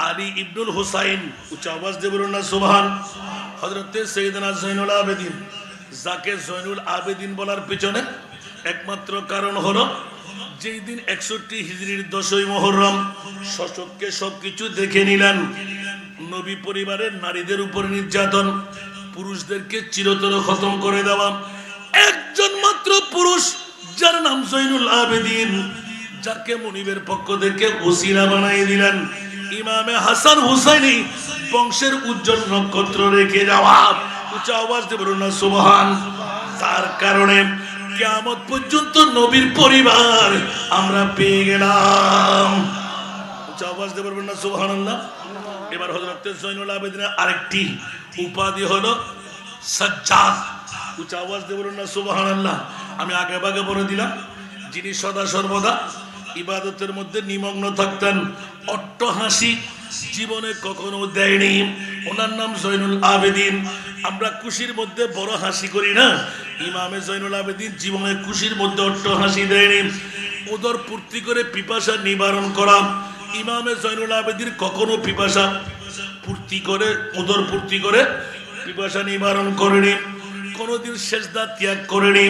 আলী ইবনুল হুসাইন, উচ্চ আওয়াজ দিয়ে বলুন না সুবহান। হযরতে সাইয়েদনা জয়নুল আবেদিন, যাকে জয়নুল আবেদিন বলার পিছনে একমাত্র কারণ হলো যেই দিন 61 হিজরির 10ই মুহররম শশককে সবকিছু দেখে নিলেন। নবী পরিবারের নারীদের উপর নির্যাতন, পুরুষদেরকে চিরতরে খতম করে দেওয়া। একজন মাত্র পুরুষ যার নাম জয়নুল আবেদিন, যাকে মুনিবের পক্ষ থেকে ওসিলা বানিয়ে দিলেন, ইমামে হাসান হুসাইনি বংশের উজ্জ্বল নক্ষত্র রেখে যাওয়া। উচ্চ আওয়াজ দিয়ে বলুন না সুবহান। তার কারণে কিয়ামত পর্যন্ত নবীর পরিবার আমরা পেয়ে গেলাম। উচ্চ আওয়াজ দিয়ে বলবেন না সুবহানাল্লাহ। এবার হযরত জয়নুল আবেদিনের আরেকটি উপাধি হলো সাজ্জাদ। উচ্চ আওয়াজ দিয়ে বলুন না সুবহানাল্লাহ। আমি আগে ভাগে বলে দিলাম, যিনি সদা সর্বদা ইবাদতের মধ্যে নিমগ্ন থাকতেন, অট্টহাসি জীবনে কখনো দেয়নি, ওনার নাম জয়নুল আবেদিন। আমরা খুশির মধ্যে বড় হাসি করি না, ইমামে জয়নুল আবেদিন জীবনে খুশির মধ্যে অট্টহাসি দেয়নি। উদর পূর্তি করে পিপাসা নিবারণ করা, ইমামে জয়নুল আবেদিন কখনো পিপাসা পূর্তি করে, উদর পূর্তি করে পিপাসা নিবারণ করেনি, কোনোদিন সেজদা ত্যাগ করেনি।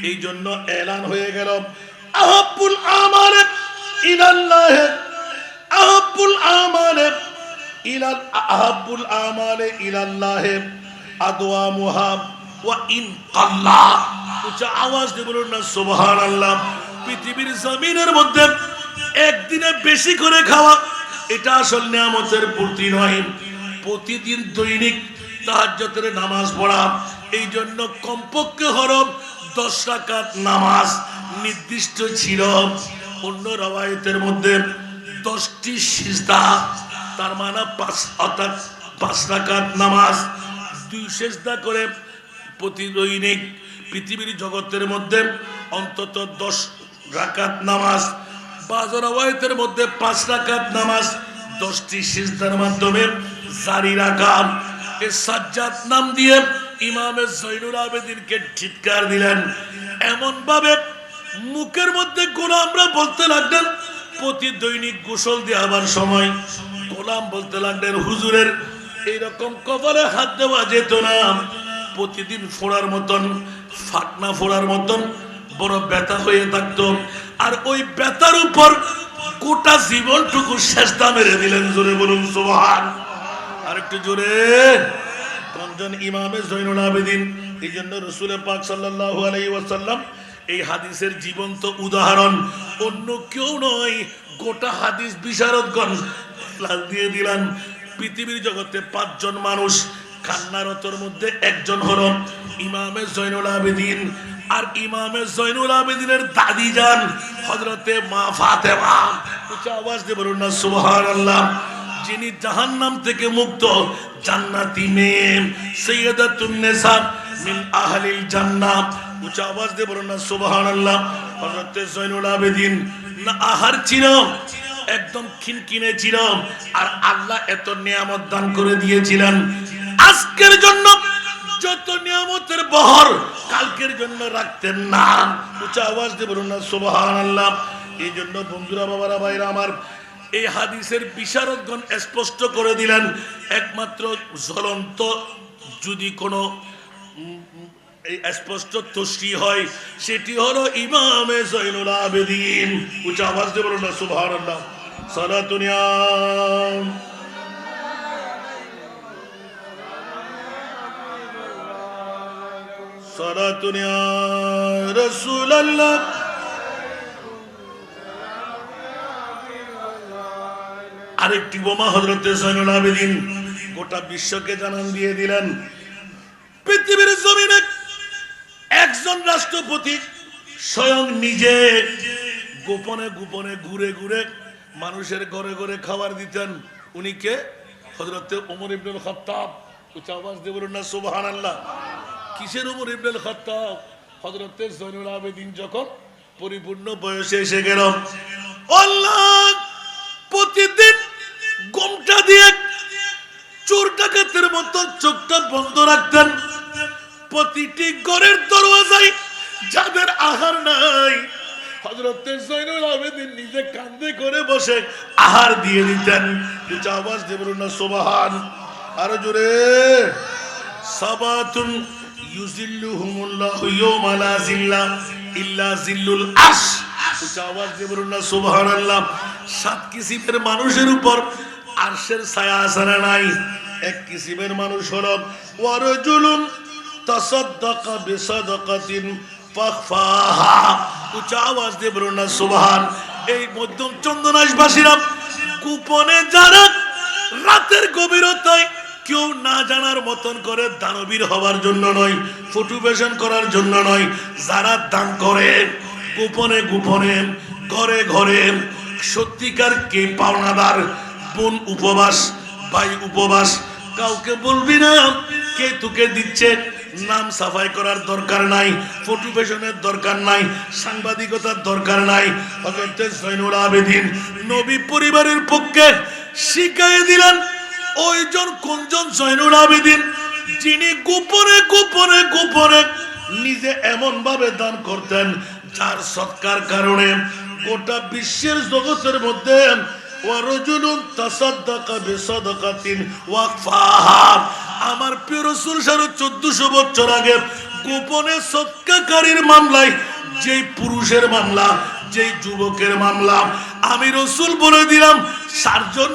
এই জন্য এলান হয়ে গেল, আহাব্বুল আমাল ইলাল্লাহ, আহাব্বুল আমাল ইলাল, আহাব্বুল আমাল ইলাল্লাহ আদওয়ামুহা ওয়া ইন কাল্লা। উচ্চ আওয়াজ দিয়ে বলুন না সুবহানাল্লাহ। পৃথিবীর জমিনের মধ্যে একদিনে বেশি করে খাওয়া এটা আসল নিয়ামতের পূর্তি নয়। প্রতিদিন দৈনিক তাহাজ্জুদের নামাজ পড়া, এই জন্য কমপক্ষে হরফ 10 রাকাত নামাজ নির্দিষ্ট ছিল। অন্য রওয়ায়াতের মধ্যে 10টি সিজদা, তার মানে 5 রাকাত নামাজ 2 সিজদা করে প্রতি দৈনিক। পৃথিবীর জগতের মধ্যে অন্তত 10 রাকাত নামাজ, বাযু রওয়ায়াতের মধ্যে 5 রাকাত নামাজ 10টি সিজদার মাধ্যমে জারি রাখা। এই সাজ্জাদ নাম দিয়ে ইমামে জয়নুল আবেদিনকে চিৎকার দিলেন, এমন ভাবে মুখের মধ্যে গোলামরা বলতে লাগলেন, প্রতি দৈনিক গোসল দেওয়ার সময় গোলাম বলতে লাগলেন, হুজুরের এইরকম কপালে হাত দেওয়া যেত না। প্রতিদিন ফোড়ার মতন, ফাটনা ফোড়ার মতন বড় ব্যথা হয়ে থাকতো, আর ওই ব্যথার উপর গোটা জীবনটুকু সেজদা মেরে দিলেন। জোরে বলুন সুবহান। আর একটু জোরে। কোনজন? ইমামে জয়নুল আবেদিন। এই জন্য রাসূল পাক সাল্লাল্লাহু আলাইহি ওয়াসাল্লাম এই হাদিসের জীবন্ত উদাহরণ, অন্য কেউ নয়, গোটা হাদিস বিশারদগণ লাল দিয়ে দিলেন। পৃথিবীর জগতে 5 জন মানুষ, কান্নারতর মধ্যে একজন হলো ইমামে জয়নুল আবেদিন। আর ইমামে জয়নুল আবেদিনের দাদি যান হযরতে মা ফাতেমা। উচ্চ আওয়াজ দিয়ে বলুন না সুবহানাল্লাহ। যিনি জাহান্নাম থেকে মুক্ত, জান্নাতি মেয়ে, সাইয়্যিদাতুন নিসা মিন আহলিল জান্নাহ। উচ্চ আওয়াজ দিয়ে বলুন না সুবহানাল্লাহ। হযরতে জয়নুল আবেদিন না আহার ছিল, একদম খিনখিনে ছিল, আর আল্লাহ এত নিয়ামত দান করে দিয়েছিলেন। আজকের জন্য যত নিয়ামতের বহর কালকের জন্য রাখতেন না। উচ্চ আওয়াজ দিয়ে বলুন না সুবহানাল্লাহ। এই জন্য বন্ধুরা, বাবারা, ভাইরা আমার, এই হাদিসের বিশারদগণ স্পষ্ট করে দিলেন, একমাত্র জ্বলন্ত যদি কোনো এই স্পষ্ট তশরি হয়, সেটি হলো ইমামে জয়নুল আবেদিন। উচ্চ আওয়াজ দিয়ে বলুন না সুবহানাল্লাহ। সালাতুন ইয়া সালাতুন ইয়া রাসূলুল্লাহ। আরেকটি বোমা হযরতে জয়নুল আবেদিন গোটা বিশ্বকে জানান দিয়ে দিলেন। পৃথিবীর জমিনে একজন রাষ্ট্রপতি স্বয়ং নিজে গোপনে গোপনে ঘুরে ঘুরে মানুষের ঘরে ঘরে খাবার দিতেন। উনি কে? হযরতে ওমর ইবনুল খাত্তাব। উচ্চ আওয়াজ দিয়ে বলুন না সুবহানাল্লাহ। কিসের ওমর ইবনুল খাত্তাব? হযরতে জয়নুল আবেদিন যখন পরিপূর্ণ বয়সে এসে গেল, আল্লাহ প্রতিদিন গোমটা দিয়ে চোর ডাকাতের মতো চোখটা বন্ধ রাখতেন। প্রতিটি ঘরের দরওয়াজায় যাদের আহার নাই, হযরতে জয়নুল আবেদিন নিজে কান্দে করে বসে আহার দিয়ে দিতেন। উচ্চ আওয়াজ দিয়ে বলুন না সুবহান। আরো জোরে। সাবাতুন ইউজিল্লুহুমুল্লাহু ইয়াওমা লা জিল্লা ইল্লা জিল্লুল আরশ। উচ্চ আওয়াজ দিয়ে বলুন না সুবহানাল্লাহ। 7 কিসিমের মানুষের উপর আরশের ছায়া আছে না নাই? এক কিসিমের মানুষ হলো ওয়ারাজুলুন তাসাদ্দাকা বিসাদাকাতিন ফাখফাহা। উচ্চ আওয়াজ দিয়ে বলুন না সুবহান। এই মধ্যম চন্দনাইশবাসীরা গোপনে, যারা রাতের গভীরতায় কেউ না জানার মতন করে, দানবীর হওয়ার জন্য নয়, ফটো ফ্যাশন করার জন্য নয়, যারা দান করে গোপনে গোপনে, ঘরে ঘরে, সত্যিকার কে পাওনাদার, বোন উপবাস, ভাই উপবাস, কাউকে বলবি না কে তোকে দিচ্ছে। নাম সাফাই করার দরকার নাই, ফটো ফ্যাশনের দরকার নাই, সাংবাদিকতার দরকার নাই। হযরতে জয়নুল আবেদিন নবী পরিবারের পক্ষে শিখাই দিলেন ওইজন কোনজন? জয়নুল আবেদিন, যিনি গোপনে গোপনে গোপনে নিজে এমন ভাবে দান করতেন, যার সৎকার কারণে গোটা বিশ্বের জগতের মধ্যে ওয়ারাজুলুন তাসাদ্দাকা বিসাদাকাতিন ওয়াকফাহা। আমার প্রিয় রাসূল 1450 বছর আগে গোপনে সৎকারীর মামলায় যেই পুরুষের মামলা, যেই যুবকের মামলা, আমি রাসূল বলে দিলাম 7 জন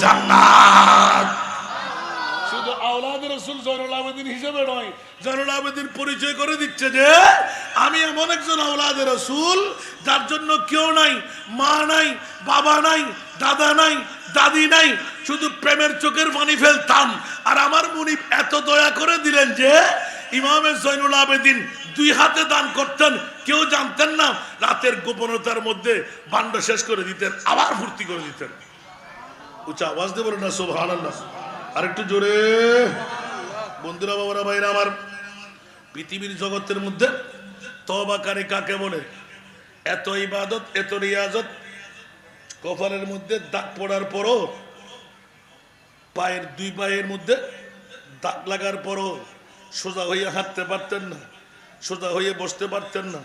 জান্নাত। শুধু আওলাদ রাসূল জয়নুল আবেদিন হিসেবে নয়, জয়নুল আবেদিন পরিচয় করে দিচ্ছে যে আমি এমন একজন আওলাদ রাসূল যার জন্য কেউ নাই, মা নাই, বাবা নাই, দাদা নাই, দাদি নাই, শুধু প্রেমের চোখের পানি ফেলতাম। আর আমার মুনিব এত দয়া করে দিলেন যে ইমামে জয়নুল আবেদিন 2 হাতে দান করতেন, কেউ জানতেন না। রাতের গোপনতার মধ্যে ভান্ড শেষ করে দিতেন, আবার ভর্তি করে দিতেন। উচ্চ আওয়াজ দিয়ে বলেন না সুবহানাল্লাহ। আর একটু জোরে। বন্ধুরা, বাবারা, ভাইরা আমার, পৃথিবীর জগতের মধ্যে তওবাকারী কাকে বলে? এত ইবাদত, এত রিয়াজত, কপালের মধ্যে দাগ পড়ার পরও, পায়ের 2 পায়ের মধ্যে দাগ লাগার পরও সোজা হয়ে হাঁটতে পারতেন না, সোজা হয়ে বসতে পারতেন না,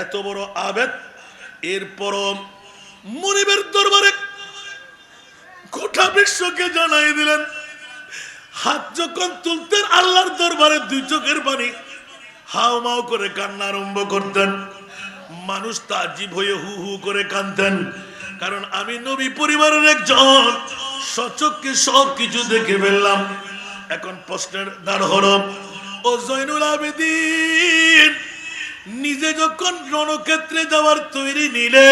এত বড় আবেদ। এরপরও মুনিবের দরবারে গোটা বিশ্বকে জানাই দিলেন। হাত যখন তুলতেন আল্লাহর দরবারে 2 চোখের পানি হাও মাও করে কান্না আরম্ভ করতেন। মানুষ তাজিব হয়ে হু হু করে কাঁদতেন, কারণ আমি নবী পরিবারের একজন, সচক্ষে সব কিছু দেখে ফেললাম। এখন প্রশ্নের দাঁড় হলো, ও জয়নুল আবেদিন নিজে যখন রণক্ষেত্রে যাওয়ার তৈরি নিলে,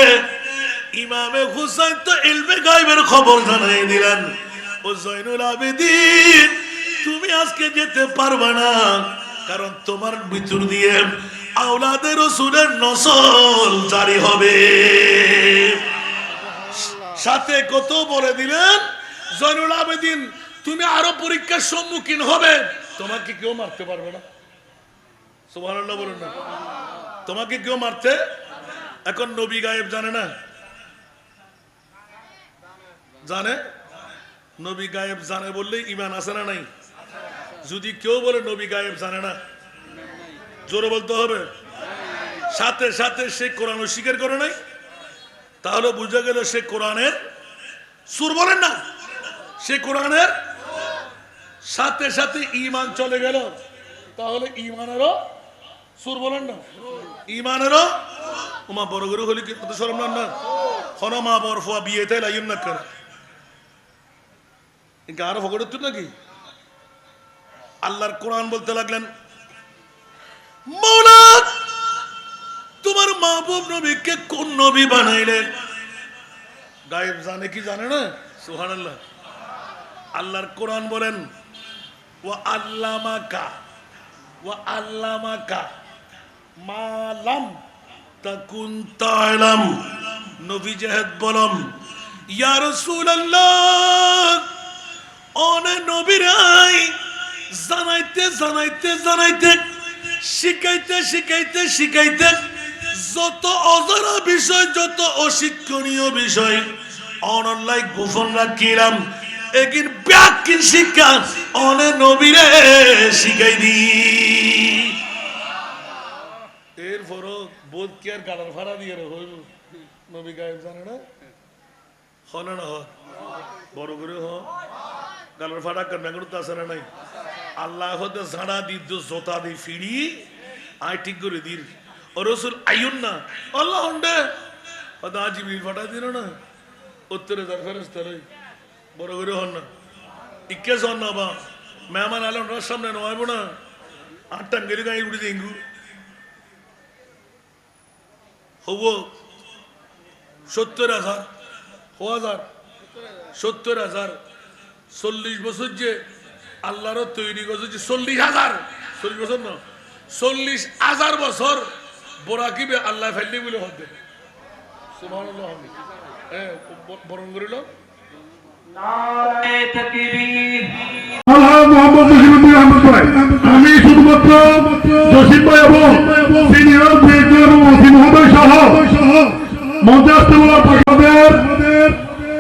ইমামে হুসাইন তো ইলমে গায়বের খবর জানাই দিলেন, ও জয়নুল আবেদিন তুমি আজকে যেতে পারবে না, কারণ তোমার ভিতর দিয়ে আওলাদে রাসূলের নসল জারি হবে। সাথে কত বলে দিলেন, জয়নুল আবেদিন তুমি আরো পরীক্ষার সম্মুখীন হবে, তোমাকে কেউ মারতে পারবে না। সুবহানাল্লাহ বলুন না। তোমাকে কেউ মারতে, এখন নবী গায়েব জানে না? জানে। নবী গায়েব জানে বললেই ঈমান আছে না নাই? যদি কেউ বলে নবী গায়েব জানে না, জোরে বলতে হবে। সাথে সাথে সে কোরআন স্বীকার করে নাই, তাহলে বুঝা গেল সে কোরআনের সুর। বলেন না, সে কোরআনের সাথে সাথে ঈমান চলে গেল, তাহলে ঈমানেরও সুর। বলেন না, ঈমানেরও। ওমা বড় গরু হলি কি কত শরম না, হন মা বরফা বিয়েতে লাইন না করে আরো ফকড় নাকি। আল্লাহর কোরআন বলতে লাগলেন, মৌলা তোমার মাহবুব নবীকে কোন নবী বানাইলেন? গায়েব জানে কি জানে না? সুবহানাল্লাহ। আল্লাহর কোরআন বলেন, ওয়া আল্লামাকা, ওয়া আল্লামাকা মা লাম তাকুন তা'লাম। নবী জাহেদ বলম, ইয়া রাসূলুল্লাহ অনে নবীরাই জানাইতে জানাইতে জানাইতে, শিখাইতে শিখাইতে শিখাইতে যত অজানা বিষয়, যত অশিক্ষণীয় বিষয় অনলাই গোপন রাখিলাম, একিন ব্যাকিন শিক্ষা অনে নবীরে শিখাই দি। এরপরও বোধ কি আর গালার ভাড়া দিয়ে হইল? নবী গায়েব জানে না? হন না, বড় করে হ গালার ভাড়া কান্না তো আছে না নাই? আল্লাহ হতে ঝাড়া দি, জোতা দি, ফিরি আয় ঠিক করে দিল। ও রসুল আইন না, আল্লাহ হন্ডে হয়তো আজ বিল ফাটা দিল না, উত্তরে তার ফেরস্তা রই বড় করে হন না, ইকেস হন না বা মেহমান আলম রার সামনে নয় না, 8টা গেলে গাই উঠে দেঙ্গু হব 70,000 হাজার 70,000 40 বছর যে আল্লাহর তৈরি করছে, 40,000 40 বছর না 40,000 বছর বড়া কিবে আল্লাহ ফেললি বলে হতে। সুবহানাল্লাহ। হ্যাঁ, বরণ করিল নারে তাকবীর। আল্লাহ মুহাম্মদ রসুলুল্লাহ রহমাতুল্লাহ। আমি শুধুমাত্র জসিম ভাই এবং সিনিয়র ভিডিও এবং ওসি মহোদয় সহ মঞ্চে আসতে বলা পাঠাদের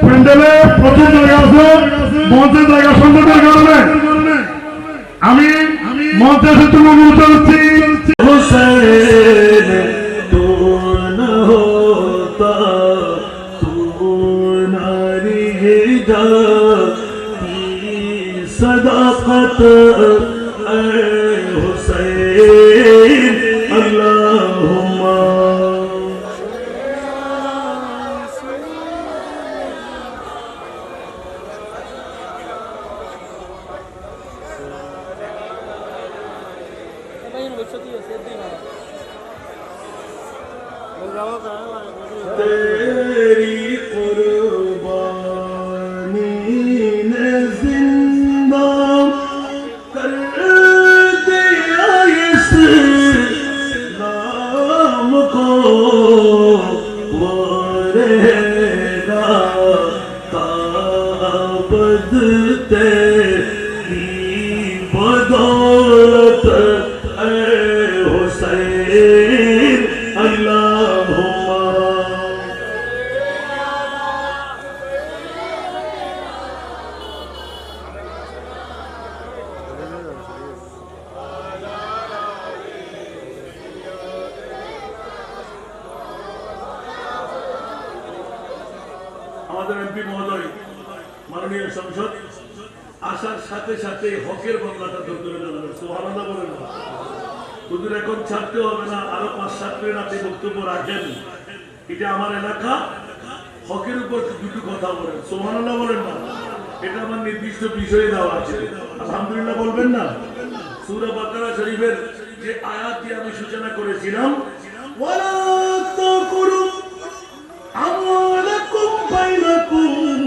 প্যান্ডেলে প্রচুর জায়গা আছে, মঞ্চের জায়গা সংকটের কারণে আমি মঞ্চে এসে তুমি অনুরোধ করছি, হুসেন তো না হোতা তো নারি জাতি সদাকত হুসেন আল্লাহুম্মা। तेरी कुर्बानी ने जिंदा कर दिया इस नाम को वो रहेगा ताबद तेरी बदौलत ऐ हुसैन अल्लाहुम्मा। আমাদের এমপি মহোদয় মাননীয় সংসদ আসার সাথে সাথে হকের বাংলাটা ধরে যাবে। সুবহানাল্লাহ বলেন না হুজুর, এখন ছাড়তে হবে না, আরো 5-7 মিনিট আপনি বক্তব্য রাখেন। এটা আমার এলাকা, হকের উপর দুটো কথা বলেন। সুবহানাল্লাহ বলেন না, এটা আমার নির্দিষ্ট বিষয়ে দেওয়া আছে। আলহামদুলিল্লাহ বলবেন না। সূরা বাকারা শরীফের যে আয়াত দিয়ে আমি সূচনা করেছিলাম, ওয়ালা তাকুরু আমওয়ালাকুম বাইনাকুম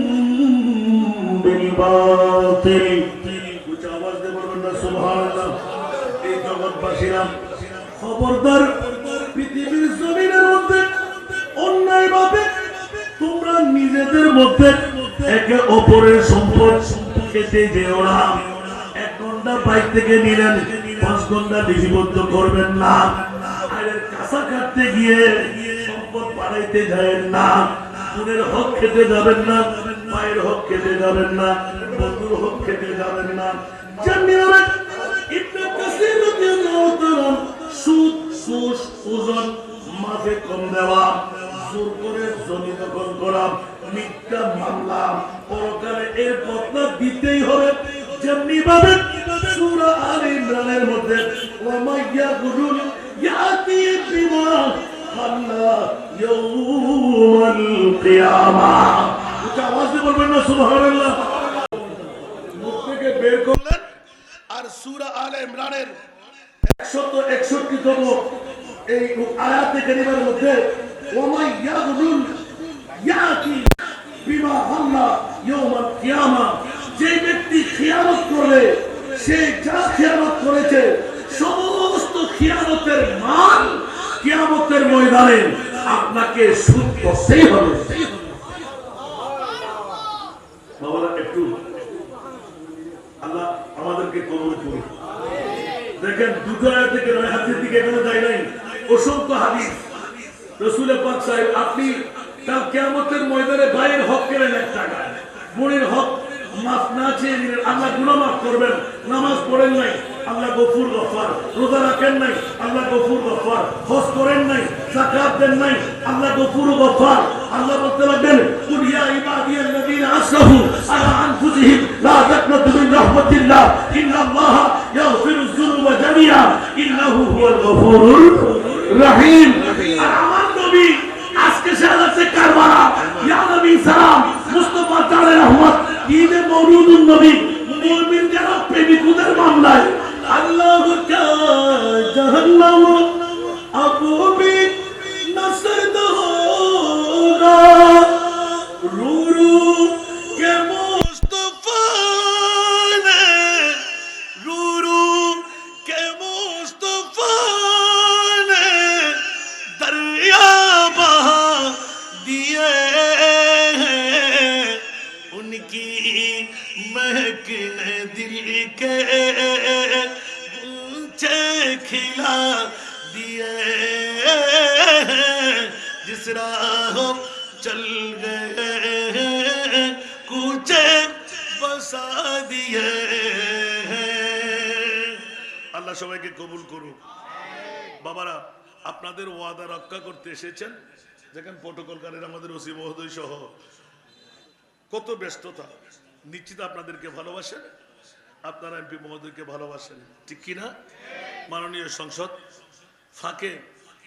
বিল বাতিল। উচ্চ আওয়াজ দিয়ে বলবেন না সুবহানাল্লাহ। এই জগৎবাসীরা খবরদার, পৃথিবীর জমিনের মধ্যে অন্যায় ভাবে তোমরা নিজেদের মধ্যে একে অপরের সম্পদ খেতে যেও না। 1 ঘন্টা বাইক থেকে নিলেন, 5 ঘন্টা লিপিবদ্ধ করবেন না। আয়ের কাঁচা কাটতে গিয়ে সম্পদ বাড়াইতে যাবেন না। পুনের হক খেতে যাবেন না, মায়ের হক খেতে যাবেন না, বন্ধুর হক খেতে যাবেন না। জানিয়ে ইবনে কাসির রাদিয়াল্লাহু তাআলা সুদ, ঘুষ, ওজন মাফে কম দেওয়া, জোর করে জমি দখল করা, মিথ্যা মামলা, পরকালে এর বদলা দিতেই হবে। যেমনি ভাবে সূরা আলে ইমরানের মধ্যে ওয়া মাইয়াকুল ইয়াতি বিমা আল্লাহ ইয়াউমাল কিয়ামাহ। উচ্চ আওয়াজ দিয়ে বলবেন না সুবহানাল্লাহ। মুখ থেকে বের করলেন। আর সূরা আলে ইমরানের 161তম এই আয়াতে কারিমার মধ্যে ওয়া মাইয়াকুল ইয়াতি বিমা আল্লাহ ইয়াউমাল কিয়ামাহ, যে ব্যক্তি খিয়ানত করবে, সে যা খিয়ানত করেছে সমস্ত খিয়ানতের মান কিয়ামতের ময়দানে আপনাকে শোধ করতেই হবে। বাবারা একটু আল্লাহ আমাদেরকে কবুল করুন। দেখেন, দুটো আয়াত থেকে 9 হাদিসের দিকে কোনো যায় নাই, অসংখ্য হাদিস। রাসূল পাক সাহেব, আপনি কাল কিয়ামতের ময়দানে ভাইয়ের হক কেলেন 1 টাকা, বোনের হক মাফ না চেয়ে নিলেন, আল্লাহ গুনাহ মাফ করবেন। নামাজ পড়েন নাই, আল্লাহ গফুর গফফার। রোজা রাখেন নাই, আল্লাহ গফুর গফফার। হজ করেন নাই, যাকাত দেন নাই, আল্লাহ গফুর গফফার। আল্লাহ বলতে লাগলেন, কুল ইয়া ইবাদিয়াল্লাযীনা আসরাফু আলা আনফুসিহিম লা তাকনাতু মিন রাহমাতিল্লাহ ইন্নাল্লাহা ইয়াগফিরুয যুনুবা জামিআ ইন্নাহু হুয়াল গফুরুর রহিম। আর আমার নবী আজকে শাহাদাতে কারবালা, ইয়া নবী সালাম, মুস্তাফা জানে রহমত, ঈদে মওলুদুন নবী, মুমিন যারা প্রেমিকদের মামলায় আল্লাহ কা জাহান্নাম আবু বি নসরত হোগা রুরু কে মুস্তাফা নে, রুরু কে মুস্তাফা নে দরিয়া बहा दिए उनकी महक ने दिल के गुंचे खिला दिए, जिस राह चल गए कूचे बसा दिए। আল্লাহ সবাইকে কবুল করুক। বাবারা, আপনাদের ওয়াদা রক্ষা করতে এসেছেন। দেখেন প্রটোকলকারীর আমাদের ওসি মহোদয় সহ কত ব্যস্ততা। নিশ্চিত আপনাদেরকে ভালোবাসেন, আপনারা এমপি মহোদয়কে ভালোবাসেন, ঠিক কিনা? মাননীয় সংসদ ফাঁকে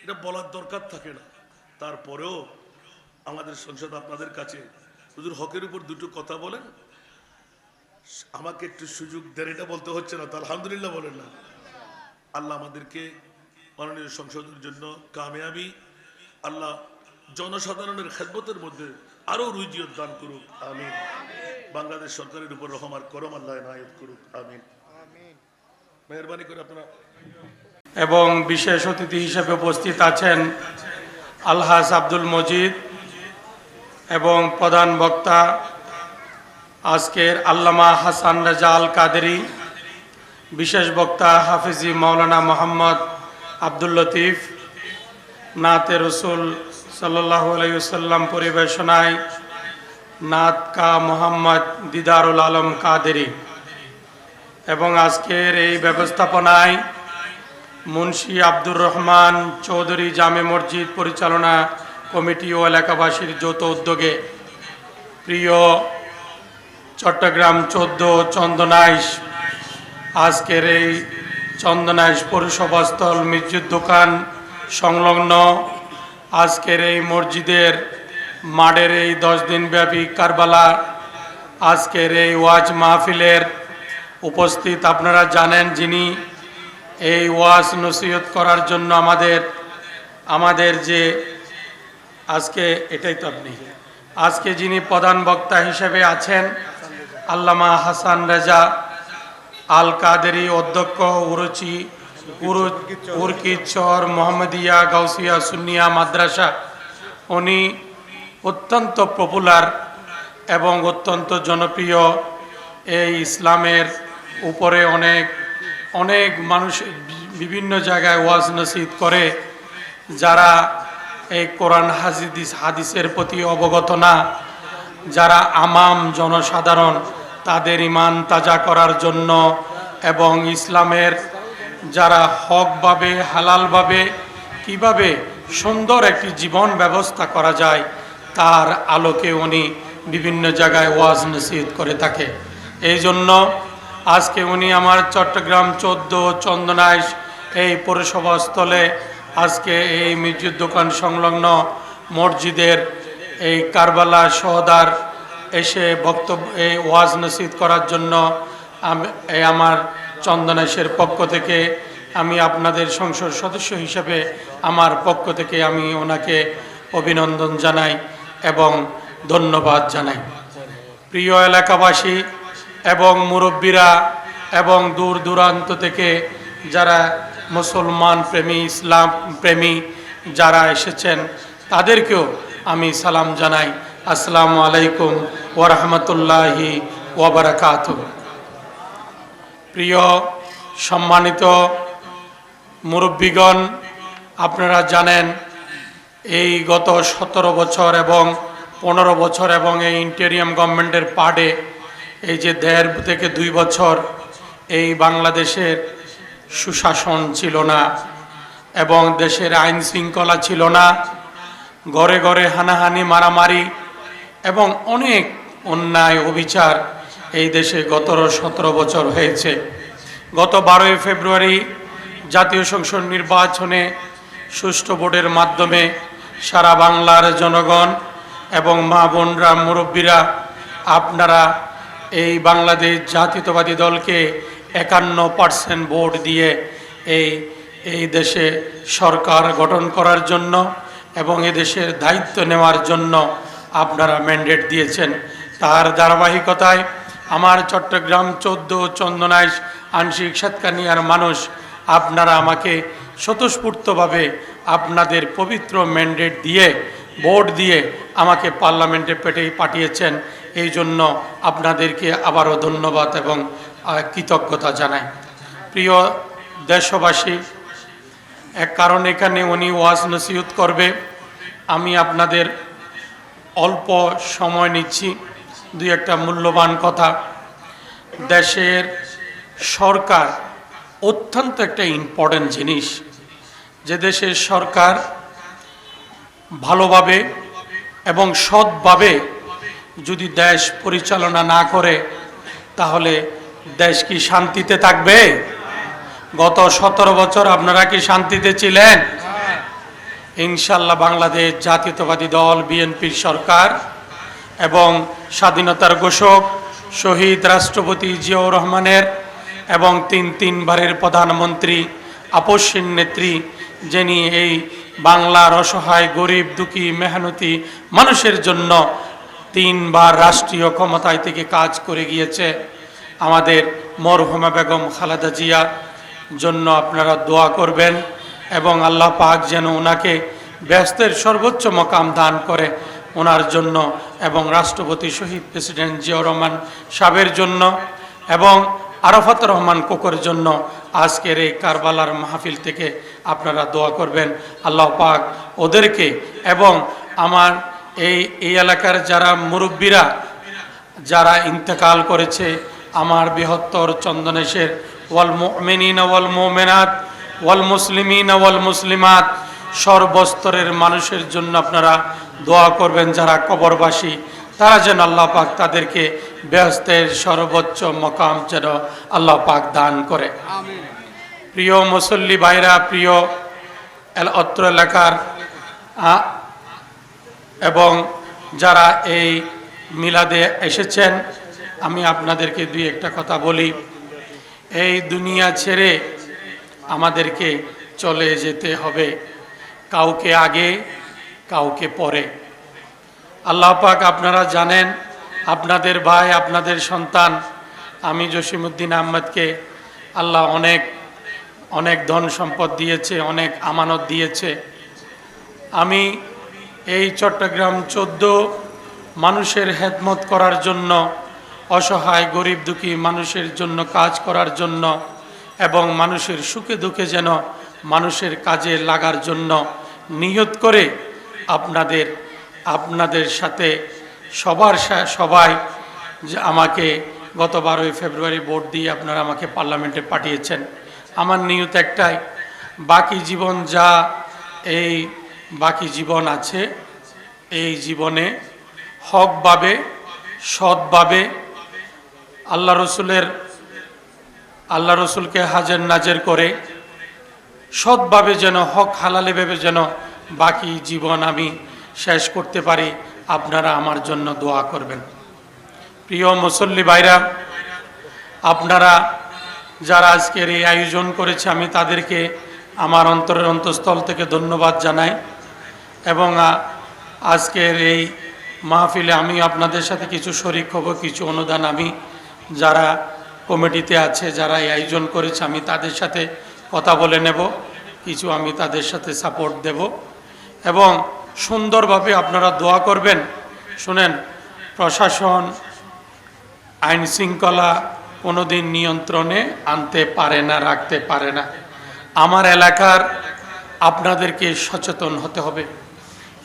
এটা বলার দরকার থাকে না, তারপরেও আমাদের সংসদ আপনাদের কাছে হুজুর হকের উপর দুটো কথা বলেন, আমাকে একটু সুযোগ দেন। এটা বলতে হচ্ছে না তো, আলহামদুলিল্লাহ বলেন না। আল্লাহ আমাদেরকে মাননীয় সংসদের জন্য কামিয়াবি আল্লাহ জনসাধারণের খেদমতের মধ্যে আরো রুজিয়ত দান করুক, আমিন। বাংলাদেশ সরকারের উপর রহমার করম আল্লাহ এনায়েত করুক, আমিন। মেহরবানি করে আপনারা। এবং বিশেষ অতিথি হিসেবে উপস্থিত আছেন আলহাজ আব্দুল মজিদ এবং প্রধান বক্তা আজকের আল্লামা হাসান রাজা আল কাদেরি, বিশেষ বক্তা হাফিজি মাওলানা মোহাম্মদ আব্দুল লতিফ, নাতে রসুল সাল্লাল্লাহু আলাইহি ওয়াসাল্লাম পরিবেশনায় নাত কা মোহাম্মদ দিদারুল আলম কাদেরি, এবং আজকের এই ব্যবস্থাপনায় মুন্সি আব্দুর রহমান চৌধুরী জামে মসজিদ পরিচালনা কমিটি ও এলাকাবাসীর যৌথ উদ্যোগে প্রিয় চট্টগ্রাম 14 চন্দনাইশ, আজকের এই চন্দনাইশ পৌরসভাস্থল মসজিদ দোকান সংলগ্ন আজকের এই মসজিদের মাঠের এই 10 দিনব্যাপী কারবালা আজকের এই ওয়াজ মাহফিলের উপস্থিত আপনারা জানেন, যিনি এই ওয়াজ নসিহত করার জন্য আমাদের যে আজকে এটাই তো আপনি আজকে যিনি প্রধান বক্তা হিসেবে আছেন আল্লামা হাসান রাজা আল কাদেরি, অধ্যক্ষ উরকিচর মোহাম্মদিয়া গাউসিয়া সুন্নিয়া মাদ্রাসা। উনি অত্যন্ত পপুলার এবং অত্যন্ত জনপ্রিয়। এই ইসলামের উপরে অনেক মানুষ বিভিন্ন জায়গায় ওয়াজ নসিহত করে, যারা এই কোরআন হাদিসের প্রতি অবগত না, যারা আমাম জনসাধারণ, তাদের ইমান তাজা করার জন্য এবং ইসলামের যারা হকভাবে হালালভাবে কিভাবে সুন্দর একটি জীবন ব্যবস্থা করা যায় তার আলোকে উনি বিভিন্ন জায়গায় ওয়াজ নসিহত করে থাকে। এই জন্য আজকে উনি আমার চট্টগ্রাম 14 চন্দনাইশ এই পৌরসভাস্থলে আজকে এই মসজিদ দোকান সংলগ্ন মসজিদের এই কারবালা সহদার এসে বক্তব্য এই ওয়াজ নসিহত করার জন্য আমার চন্দনাইশের পক্ষ থেকে আমি আপনাদের সংসদ সদস্য হিসেবে আমার পক্ষ থেকে আমি ওনাকে অভিনন্দন জানাই এবং ধন্যবাদ জানাই। প্রিয় এলাকাবাসী এবং মুরব্বীরা এবং দূর দূরান্ত থেকে যারা মুসলমান প্রেমী, ইসলাম প্রেমী যারা এসেছেন, তাদেরকেও আমি সালাম জানাই। আসসালামু আলাইকুম ওয়া রাহমাতুল্লাহি ওয়া বারাকাতুহু। প্রিয় সম্মানিত মুরব্বীগণ, আপনারা জানেন এই গত 17 বছর এবং 15 বছর এবং এই ইন্টেরিয়াম গভর্নমেন্টের পার্টে এই যে 1.5 থেকে 2 বছর এই বাংলাদেশের সুশাসন ছিল না এবং দেশের আইন শৃঙ্খলা ছিল না, ঘরে ঘরে হানাহানি মারামারি এবং অনেক অন্যায় অবিচার এই দেশে গত 17 বছর হয়েছে। গত 12 ফেব্রুয়ারি জাতীয় সংসদ নির্বাচনে সুষ্ঠু ভোটের মাধ্যমে সারা বাংলার জনগণ এবং মা বোনরা, মুরব্বীরা, আপনারা এই বাংলাদেশ জাতীয়তাবাদী দলকে 51% ভোট দিয়ে এই দেশে সরকার গঠন করার জন্য এবং এদেশের দায়িত্ব নেওয়ার জন্য আপনারা ম্যান্ডেট দিয়েছেন। তার ধারাবাহিকতায় আমার চট্টগ্রাম 14 চন্দনাইশ আংশিক সাতকানিয়ার মানুষ, আপনারা আমাকে স্বতঃস্ফূর্তভাবে আপনাদের পবিত্র ম্যান্ডেট দিয়ে, ভোট দিয়ে আমাকে পার্লামেন্টে পাঠিয়েছেন। এই জন্য আপনাদেরকে আবারও ধন্যবাদ এবং কৃতজ্ঞতা জানাই। প্রিয় দেশবাসী, এক কারণ এখানে উনি ওয়াজ নসিহত করবে, আমি আপনাদের অল্প সময় নিচ্ছি। 2-1টা মূল্যবান কথা। দেশের সরকার অত্যন্ত একটা ইম্পর্টেন্ট জিনিস। যে দেশের সরকার ভালোভাবে এবং সৎভাবে যদি দেশ পরিচালনা না করে, তাহলে দেশ কি শান্তিতে থাকবে? গত 17 বছর আপনারা কি শান্তিতে ছিলেন? ইনশাল্লাহ বাংলাদেশ জাতীয়তাবাদী দল বিএনপির সরকার এবং স্বাধীনতার ঘোষক শহীদ রাষ্ট্রপতি জিয়াউর রহমানের এবং তিনবারের প্রধানমন্ত্রী আপসহীন নেত্রী, যিনি এই বাংলার অসহায় গরিব দুঃখী মেহনতি মানুষের জন্য 3 বার রাষ্ট্রীয় ক্ষমতায় থেকে কাজ করে গিয়েছে। আমাদের মরহুমা বেগম খালেদা জিয়া জন্য আপনারা দোয়া করবেন এবং আল্লাহ পাক যেন ওনাকে বেহেশতের সর্বোচ্চ মকাম দান করে ওনার জন্য, এবং রাষ্ট্রপতি শহীদ প্রেসিডেন্ট জিয়াউর রহমান সাহেবের জন্য এবং আরাফাত রহমান কোকরের জন্য আজকের এই কারবালার মাহফিল থেকে আপনারা দোয়া করবেন। আল্লাহ পাক ওদেরকে এবং আমার এই এলাকার যারা মুরব্বীরা যারা ইন্তেকাল করেছে, আমার বৃহত্তর চন্দনেশের ওয়াল মুমিনিনা ওয়াল মুমিনাত ওয়াল মুসলিমিনা ওয়াল মুসলিমাত সর্বস্তরের মানুষের জন্য আপনারা দোয়া করবেন। যারা কবরবাসী তারা যেন আল্লাহ পাক তাদেরকে বেহেশতের সর্বোচ্চ মকাম যেন আল্লাহ পাক দান করে। প্রিয় মুসল্লি ভাইরা, প্রিয় অত্র এলাকার এবং যারা এই মিলাদে এসেছেন, আমি আপনাদেরকে দুই একটা কথা বলি। এই দুনিয়া ছেড়ে আমাদেরকে চলে যেতে হবে, কাউকে আগে কাউকে পরে। আল্লাহ পাক আপনারা জানেন, আপনাদের ভাই আপনাদের সন্তান আমি জসিমউদ্দিন আহমদকে আল্লাহ অনেক অনেক ধন সম্পদ দিয়েছে, অনেক আমানত দিয়েছে। আমি এই চট্টগ্রাম 14 মানুষের খেদমত করার জন্য, অসহায় গরিব দুঃখী মানুষের জন্য কাজ করার জন্য এবং মানুষের সুখে দুঃখে যেন মানুষের কাজে লাগার জন্য নিয়ত করে আপনাদের সাথে সবাই যে আমাকে গত 12ই ফেব্রুয়ারি ভোট দিয়ে আপনারা আমাকে পার্লামেন্টে পাঠিয়েছেন। আমার নিয়ত একটাই, বাকি জীবন এই বাকি জীবন আছে, এই জীবনে হকভাবে সৎভাবে আল্লাহ রসুলকে হাজের নাজের করে সৎভাবে যেন হক হালালে ভেবে যেন বাকি জীবন আমি শেষ করতে পারি। আপনারা আমার জন্য দোয়া করবেন। প্রিয় মুসল্লি ভাইরা, আপনারা যারা আজকের এই আয়োজন করেছে আমি তাদেরকে আমার অন্তরের অন্তঃস্থল থেকে ধন্যবাদ জানাই এবং আজকের এই মাহফিলে আমি আপনাদের সাথে কিছু শরিক হব, কিছু অনুদান আমি যারা কমিটিতে আছে, যারা এই আয়োজন করেছে আমি তাদের সাথে কথা বলে নেব, কিছু আমি তাদের সাথে সাপোর্ট দেব এবং সুন্দরভাবে আপনারা দোয়া করবেন। শুনেন, প্রশাসন আইন শৃঙ্খলা কোনোদিন নিয়ন্ত্রণে আনতে পারে না, রাখতে পারে না। আমার এলাকার আপনাদেরকে সচেতন হতে হবে।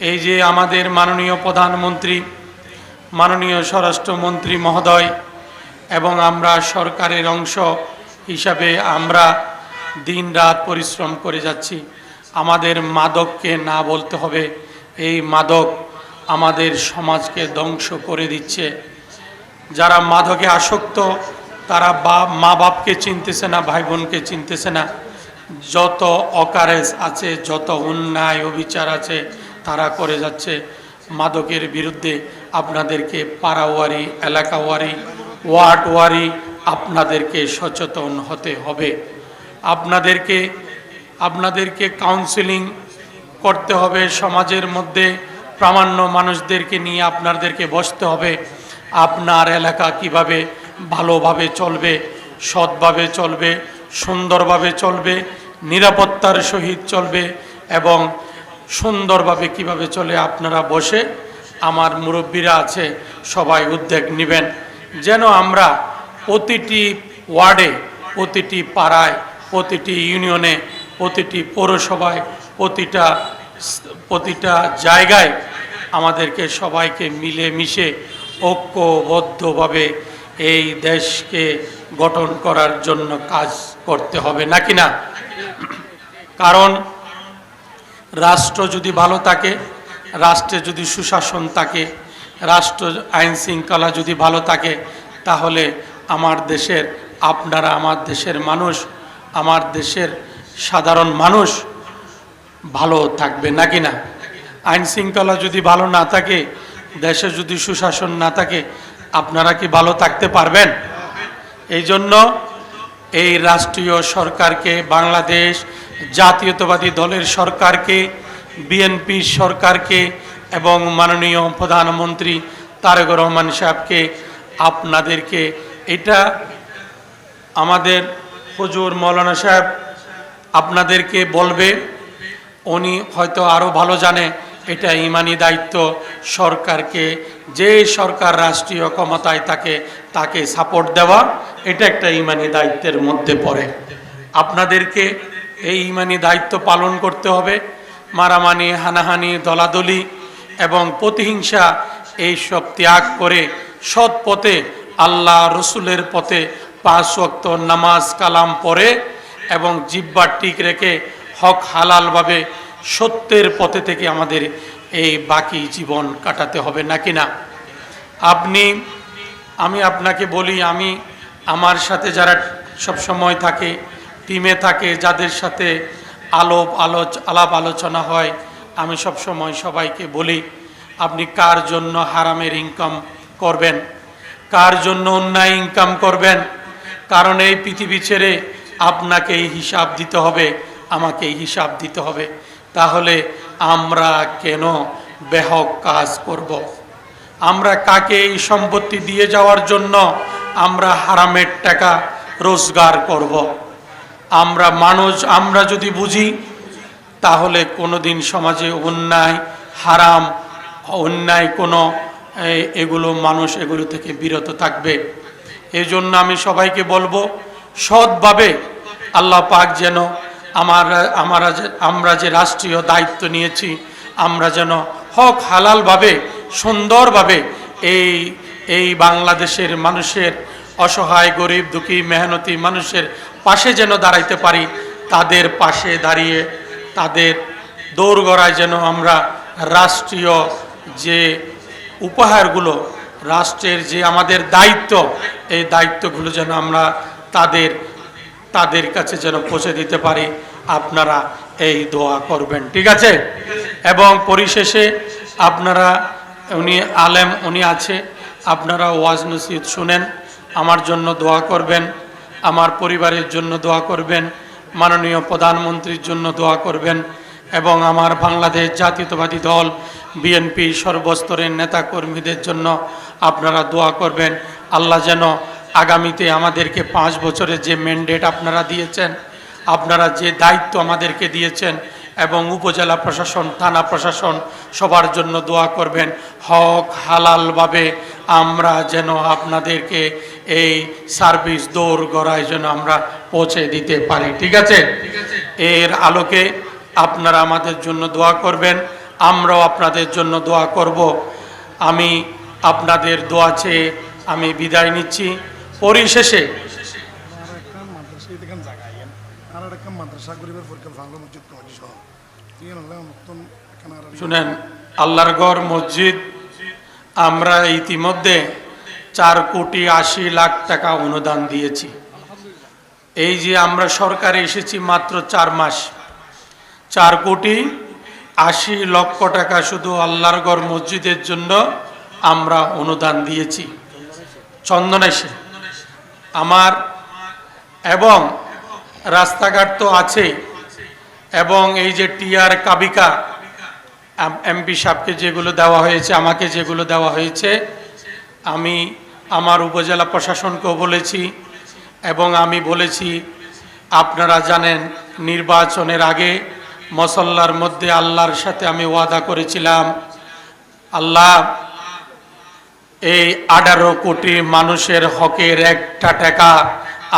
এই যে আমাদের মাননীয় প্রধানমন্ত্রী, মাননীয় স্বরাষ্ট্রমন্ত্রী মহোদয় এবং আমরা সরকারের অংশ হিসাবে আমরা দিন রাত পরিশ্রম করে যাচ্ছি। আমাদের মাদককে না বলতে হবে, এই মাদক আমাদের সমাজকে ধ্বংস করে দিচ্ছে। যারা মাদকে আসক্ত তারা মা বাপকে চিনতেছে না, ভাই বোনকে চিনতেছে না। যত অকারেজ আছে, যত অন্যায় অবিচার আছে তারা করে যাচ্ছে। মাদকের বিরুদ্ধে আপনাদেরকে পাড়াওয়ারি, এলাকাওয়ারি, ওয়ার্ডওয়ারি আপনাদেরকে সচেতন হতে হবে। আপনাদেরকে কাউন্সেলিং করতে হবে। সমাজের মধ্যে প্রামাণ্য মানুষদেরকে নিয়ে আপনাদেরকে বসতে হবে। আপনার এলাকা কিভাবে ভালোভাবে চলবে, সৎভাবে চলবে, সুন্দরভাবে চলবে, নিরাপত্তার সহিত চলবে এবং সুন্দরভাবে কিভাবে চলে আপনারা বসে আমার মুরব্বীরা আছে সবাই উদ্যোগ নেবেন যেন আমরা প্রতিটি ওয়ার্ডে, প্রতিটি পাড়ায়, প্রতিটি ইউনিয়নে, প্রতিটি পৌরসভায়, প্রতিটা জায়গায় আমাদেরকে সবাইকে মিলে মিশে ঐক্যবদ্ধভাবে এই দেশকে গঠন করার জন্য কাজ করতে হবে, নাকি না? কারণ রাষ্ট্র যদি ভালো থাকে, রাষ্ট্রে যদি সুশাসন থাকে, রাষ্ট্র আইন শৃঙ্খলা যদি ভালো থাকে, তাহলে আমার দেশের আপনারা, আমার দেশের মানুষ, আমার দেশের সাধারণ মানুষ ভালো থাকবে, নাকি না? আইন শৃঙ্খলা যদি ভালো না থাকে, দেশে যদি সুশাসন না থাকে, আপনারা কি ভালো থাকতে পারবেন? এই জন্য এই রাষ্ট্রীয় সরকারকে, বাংলাদেশ জাতীয়তাবাদী দলের সরকারকে বিএনপি সরকারকে এবং মাননীয় প্রধানমন্ত্রী তারেক রহমান সাহেবকে, আপনাদেরকে এটা আমাদের হুজুর মৌলানা সাহেব আপনাদেরকে বলবে, উনি হয়তো আরও ভালো জানে, এটা ইমানি দায়িত্ব সরকারকে, যে সরকার রাষ্ট্রীয় ক্ষমতায় তাকে সাপোর্ট দেওয়া, এটা একটা ইমানি দায়িত্বের মধ্যে পড়ে। আপনাদেরকে এই ইমানি দায়িত্ব পালন করতে হবে। মারামারি, হানাহানি, দলাদলি এবং প্রতিহিংসা এইসব ত্যাগ করে সৎ পথে, আল্লাহ রসুলের পথে 5 ওয়াক্ত নামাজ কালাম পড়ে এবং জিহ্বা ঠিক রেখে হক হালালভাবে সত্যের পথে থেকে আমাদের এই বাকি জীবন কাটাতে হবে, নাকি না? আমি আপনাকে বলি, আমার সাথে যারা সব সময় থাকে, টিমে থাকে, যাদের সাথে আলাপ আলোচনা হয়, আমি সব সময় সবাইকে বলি, আপনি কার জন্য হারামের ইনকাম করবেন, কার জন্য অন্যায় ইনকাম করবেন? কারণ এই পৃথিবী ছেড়ে আপনাকেই হিসাব দিতে হবে, আমাকেই হিসাব দিতে হবে। তাহলে আমরা কেন বেহক কাজ করব? আমরা কাকে এই সম্পত্তি দিয়ে যাওয়ার জন্য আমরা হারামের টাকা রোজগার করব? আমরা যদি বুঝি, তাহলে কোনোদিন সমাজে অন্যায়, হারাম, অন্যায় কোনো মানুষ এগুলো থেকে বিরত থাকবে। এই জন্য আমি সবাইকে বলবো, সৎভাবে আল্লাহ পাক যেন আমরা যে রাষ্ট্রীয় দায়িত্ব নিয়েছি, আমরা যেন হক হালালভাবে, সুন্দরভাবে এই বাংলাদেশের মানুষের, অসহায়, গরিব, দুঃখী, মেহনতি মানুষের পাশে যেন দাঁড়াইতে পারি। তাদের পাশে দাঁড়িয়ে তাদের দোরগোড়ায় যেন আমরা রাষ্ট্রীয় যে উপহারগুলো, রাষ্ট্রের যে আমাদের দায়িত্ব, এই দায়িত্বগুলো যেন আমরা তাদের কাছে যেন পৌঁছে দিতে পারি। আপনারা এই দোয়া করবেন, ঠিক আছে? এবং পরিশেষে আপনারা, উনি আছে, আপনারা ওয়াজ নসিহত শুনেন, আমার জন্য দোয়া করবেন, আমার পরিবারের জন্য দোয়া করবেন, মাননীয় প্রধানমন্ত্রীর জন্য দোয়া করবেন এবং আমার বাংলাদেশ জাতীয়তাবাদী দল বিএনপি সর্বস্তরের নেতাকর্মীদের জন্য আপনারা দোয়া করবেন। আল্লাহ যেন আগামীতে আমাদেরকে 5 বছরের যে ম্যান্ডেট আপনারা দিয়েছেন, আপনারা যে দায়িত্ব আমাদেরকে দিয়েছেন, এবং উপজেলা প্রশাসন, থানা প্রশাসন, সবার জন্য দোয়া করবেন। হক হালালভাবে আমরা যেন আপনাদেরকে এই সার্ভিস দোরগোড়ায় যেন আমরা পৌঁছে দিতে পারি, ঠিক আছে? এর আলোকে আপনারা আমাদের জন্য দোয়া করবেন, আমরাও আপনাদের জন্য দোয়া করব। আমি আপনাদের দোয়া চেয়ে আমি বিদায় নিচ্ছি। পরিশেষে শুনেন, আল্লাহর ঘর মসজিদ আমরা ইতিমধ্যে 4,80,00,000 টাকা অনুদান দিয়েছি। এই যে আমরা সরকারে এসেছি মাত্র 4 মাস, 4,80,00,000 টাকা শুধু আল্লাহর ঘর মসজিদের জন্য আমরা অনুদান দিয়েছি চন্দনেশে আমার। এবং রাস্তাঘাট তো আছেই, এবং এই যে টিআর কাবিকা এমপি সাহেবকে যেগুলো দেওয়া হয়েছে, আমাকে যেগুলো দেওয়া হয়েছে, আমি আমার উপজেলা প্রশাসনকেও বলেছি এবং আমি বলেছি, আপনারা জানেন নির্বাচনের আগে মসল্লার মধ্যে আল্লাহর সাথে আমি ওয়াদা করেছিলাম, আল্লাহ এই 18 কোটি মানুষের হকের একটা টাকা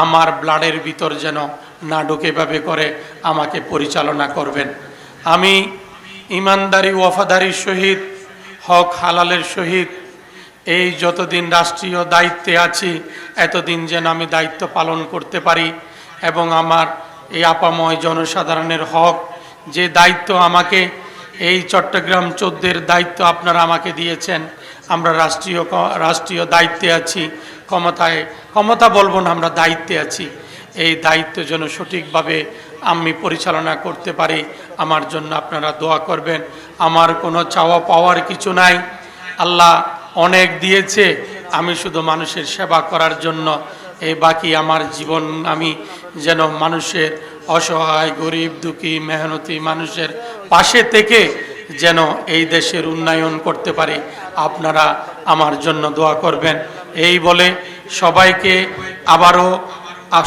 আমার ব্লাডের ভিতর যেন না ঢুকে, ভাবে করে আমাকে পরিচালনা করবেন। আমি ইমানদারি, ওয়াফাদারির সহিত, হক হালালের সহিত এই যতদিন রাষ্ট্রীয় দায়িত্বে আছি, এতদিন যেন আমি দায়িত্ব পালন করতে পারি এবং আমার এই আপাময় জনসাধারণের হক, যে দায়িত্ব আমাকে এই চট্টগ্রাম 14-এর দায়িত্ব আপনারা আমাকে দিয়েছেন, আমরা রাষ্ট্রীয় দায়িত্বে আছি, ক্ষমতা বলবো না, আমরা দায়িত্বে আছি। এই দায়িত্ব যেন সঠিকভাবে আমি পরিচালনা করতে পারি, আমার জন্য আপনারা দোয়া করবেন। আমার কোনো চাওয়া পাওয়ার কিছু নাই, আল্লাহ অনেক দিয়েছে, আমি শুধু মানুষের সেবা করার জন্য এই বাকি আমার জীবন আমি যেন মানুষের অসহায় গরিব দুঃখী মেহনতি মানুষের পাশে থেকে যেন এই দেশের উন্নয়ন করতে পারি। আপনারা আমার জন্য দোয়া করবেন। এই বলে সবাইকে আবারও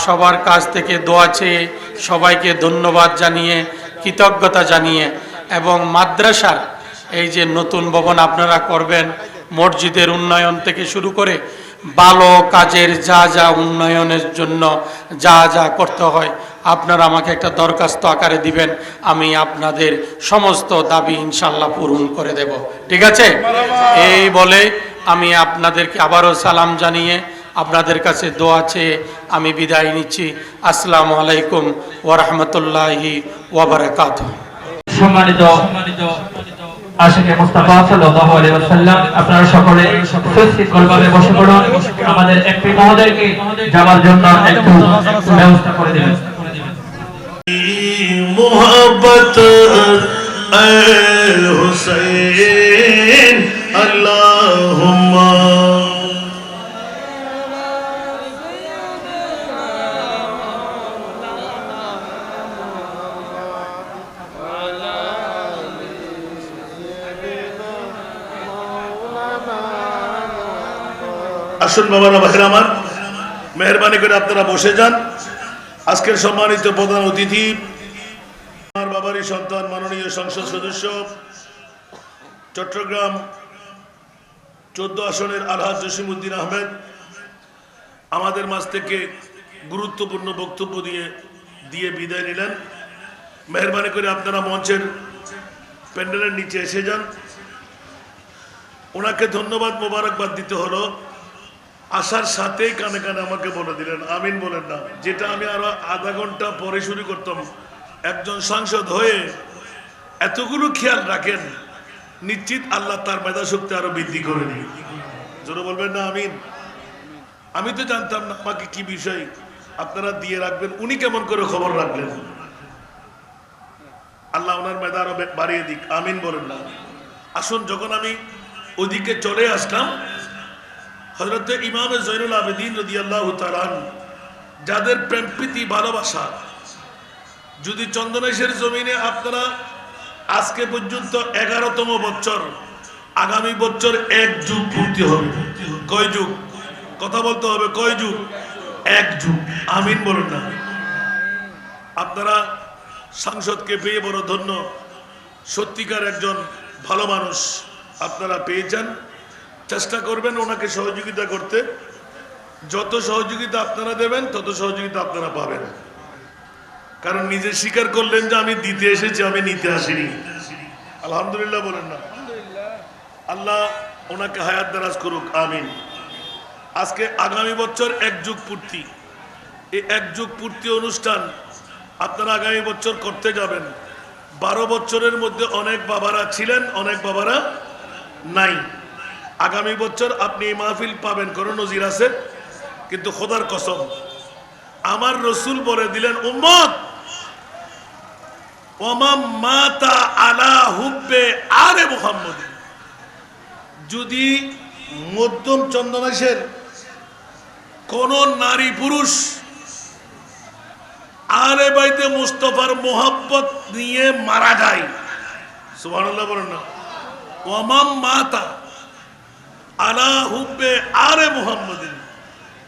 সবার কাছ থেকে দোয়া চেয়ে সবাইকে ধন্যবাদ জানিয়ে কৃতজ্ঞতা জানিয়ে এবং মাদ্রাসার এই যে নতুন ভবন আপনারা করবেন, মসজিদের উন্নয়ন থেকে শুরু করে ভালো কাজের যা যা উন্নয়নের জন্য যা যা করতে হয় আপনারা আমাকে একটা দরখাস্ত আকারে দিবেন, আমি আপনাদের সমস্ত দাবি ইনশাল্লাহ পূরণ করে দেব। ঠিক আছে? এই বলে আমি আপনাদেরকে আবারও সালাম জানিয়ে আপনাদের কাছে দোয়া চেয়ে আমি বিদায় নিচ্ছি। আসসালামু আলাইকুম ওয়া রাহমাতুল্লাহি ওয়া বারাকাতুহু। সম্মানিত আশিকে মুস্তাফা সাল্লাল্লাহু আলাইহি ওয়াসাল্লাম, আপনারা সকলে সুশৃঙ্খলভাবে বসে পড়ুন। আমাদের এমপি মহোদয়কে যাওয়ার জন্য একটু ব্যবস্থা করে দেবেন। मोहब्बत हुसैन अल्लाहुम्मा আসুন বাবারা ভাইরা আমার, মেহরবানি করে আপনারা বসে যান। আজকের সম্মানিত প্রধান অতিথি আমার বাবারই সন্তান মাননীয় সংসদ সদস্য চট্টগ্রাম 14 আসনের আলহাজ জসিমউদ্দিন আহমেদ আমাদের মাঝ থেকে গুরুত্বপূর্ণ বক্তব্য দিয়ে বিদায় নিলেন। মেহরবানি করে আপনারা মঞ্চের প্যান্ডেলের নিচে এসে যান। ওনাকে ধন্যবাদ মোবারকবাদ দিতে হলো, আসার সাথেই কানে কানে আমাকে বলে দিলেন আমিন বলেন না, যেটা আমি আরো আধা ঘন্টা পরে শুরু করতাম। একজন সাংসদ হয়ে এতগুলো খেয়াল রাখেন, নিশ্চিত আল্লাহ তার মেধা শক্তি আরো বৃদ্ধি করে দিই। জোরে বলবেন না আমিন। আমি তো জানতাম না আমাকে কি বিষয় আপনারা দিয়ে রাখবেন, উনি কেমন করে খবর রাখলেন। আল্লাহ ওনার মেধা আরো বাড়িয়ে দিক, আমিন বলেন না। আসুন, যখন আমি ওদিকে চলে আসলাম, হযরত ইমাম জয়নুল আবেদিন রাদিয়াল্লাহু তাআলা যাদের প্রেম প্রীতি ভালোবাসা, যদি চন্দনেশের জমিনে আপনারা আজকে পর্যন্ত 11তম বছর, আগামী বছর 1 যুগ পূর্তি হবে। কয় যুগ? কথা বলতে হবে, কয় যুগ? 1 যুগ। আমিন বলুন না। আপনারা সাংসদকে পেয়ে বড় ধন্য, সত্যিকার একজন ভালো মানুষ আপনারা পেয়েছেন। চেষ্টা করবেন ওনাকে সহযোগিতা করতে, যত সহযোগিতা আপনারা দেবেন তত সহযোগিতা আপনারা পাবেন। কারণ নিজে স্বীকার করলেন যে আমি দিতে এসেছি, আমি নিতে আসিনি। আলহামদুলিল্লাহ বলেন না। আল্লাহ ওনাকে হায়াত দারাজ করুক, আমিন। আজকে আগামী বছর 1 যুগ পূর্তি, এই 1 যুগ পূর্তি অনুষ্ঠান আপনারা আগামী বছর করতে যাবেন। 12 বছরের মধ্যে অনেক বাবারা ছিলেন, অনেক বাবারা নাই। আগামী বছর আপনি এই মাহফিল পাবেন, কোনো নজির আছে? কিন্তু খোদার কসম, আমার রসুল বলে দিলেন উম্মত ওমা মাতা আলা হুব্বে আলে মুহাম্মদ, যদি মধ্যম চন্দনেশের কোন নারী পুরুষ আলে বাইতে মুস্তাফার মোহাব্বত নিয়ে মারা যায়, সুবহানাল্লাহ বলেন না, ওমা মাতা আলা হুব্বে আলে মুহাম্মাদিন,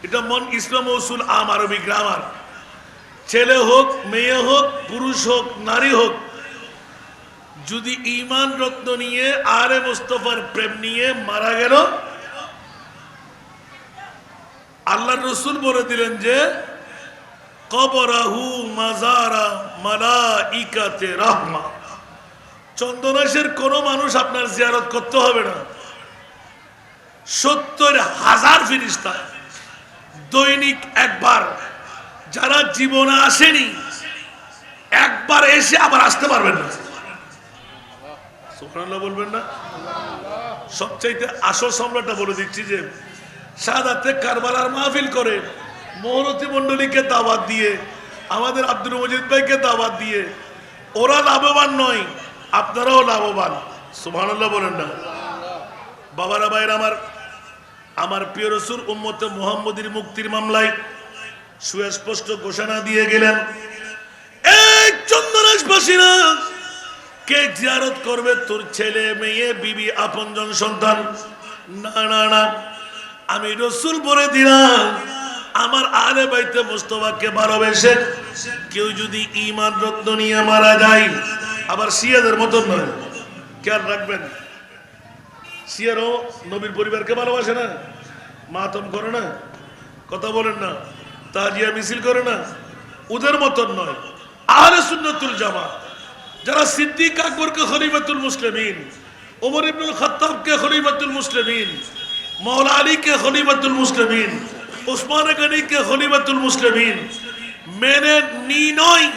এটা মন ইসলাম উসুল আম আরবি গ্রামার। ছেলে হোক, মেয়ে হোক, পুরুষ হোক, নারী হোক, যদি ঈমান রত্ন নিয়ে আলে মুস্তাফার প্রেম নিয়ে মারা গেল, আল্লাহর রাসূল বলে দিলেন যে কবরাহু মাজারা মালাইকাতে রাহমা, চন্দনেশের কোন মানুষ আপনার জিয়ারত করতে হবে না, 70,000 ফেরেশতা দৈনিক একবার, যারা জীবনে আসেনি একবার এসে আবার আসতে পারবেন না। সুবহানাল্লাহ বলবেন না। সবচাইতে আসল সম্রাটটা বলে দিচ্ছি যে শাহাদাতে কারবালার মাহফিল করে মহরতি মন্ডলীকে দাওয়াত দিয়ে, আমাদের আব্দুল মজিদ ভাইকে দাওয়াত দিয়ে, ওরা লাভবান নয়, আপনারাও লাভবান। সুবহানাল্লাহ বলেন না। বাবারা ভাইরা আমার প্রিয় রাসূল উম্মতে মুহাম্মদীর মুক্তির মামলায় সুস্পষ্ট ঘোষণা দিয়ে গেলেন, চন্দনাশবাসীরা কে জিয়ারত করবে তোর ছেলে মেয়ে বিবি আপনজন সন্তান? না না না, আমি রসুল বলে দিলাম, আমার আলে বাইতে মুস্তফাকে ভালোবেসে কেউ যদি ঈমান রত্ন নিয়ে মারা যায়, আবার শিয়াদের মতন নয়, খেয়াল রাখবেন, শিয়ারও নবীর পরিবারকে ভালোবাসে না, মাতম করে না, কথা বলেন না, তাজিয়া মিছিল করে না, ওদের মতন নয়। আহলে সুন্নাতুল জামাত যারা সিদ্দিক আকবরকে খলিফাতুল মুসলিমিন, ওমর ইবনুল খাত্তাবকে খলিফাতুল মুসলিমিন, মওলা আলীকে খলিফাতুল মুসলিমিন, উসমান গনিকে খলিফাতুল মুসলিমিন মেনে নি নয়,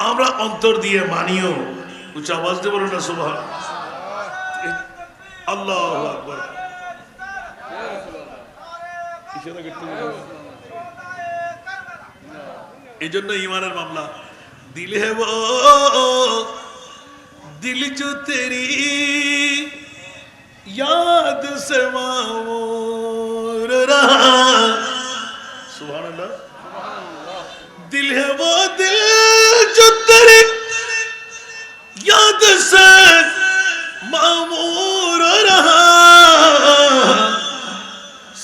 আমরা অন্তর দিয়ে মানিও। উচ্চ আওয়াজ দিয়ে বলুন না সুবহান আল্লাহু আকবার। এই জন্য ইমানের মামলা দিল হে वो दिल जो तेरी याद से मामूर रहा, सुभान अल्लाह। दिल है वो दिल जो तेरी याद से मामूर रहा,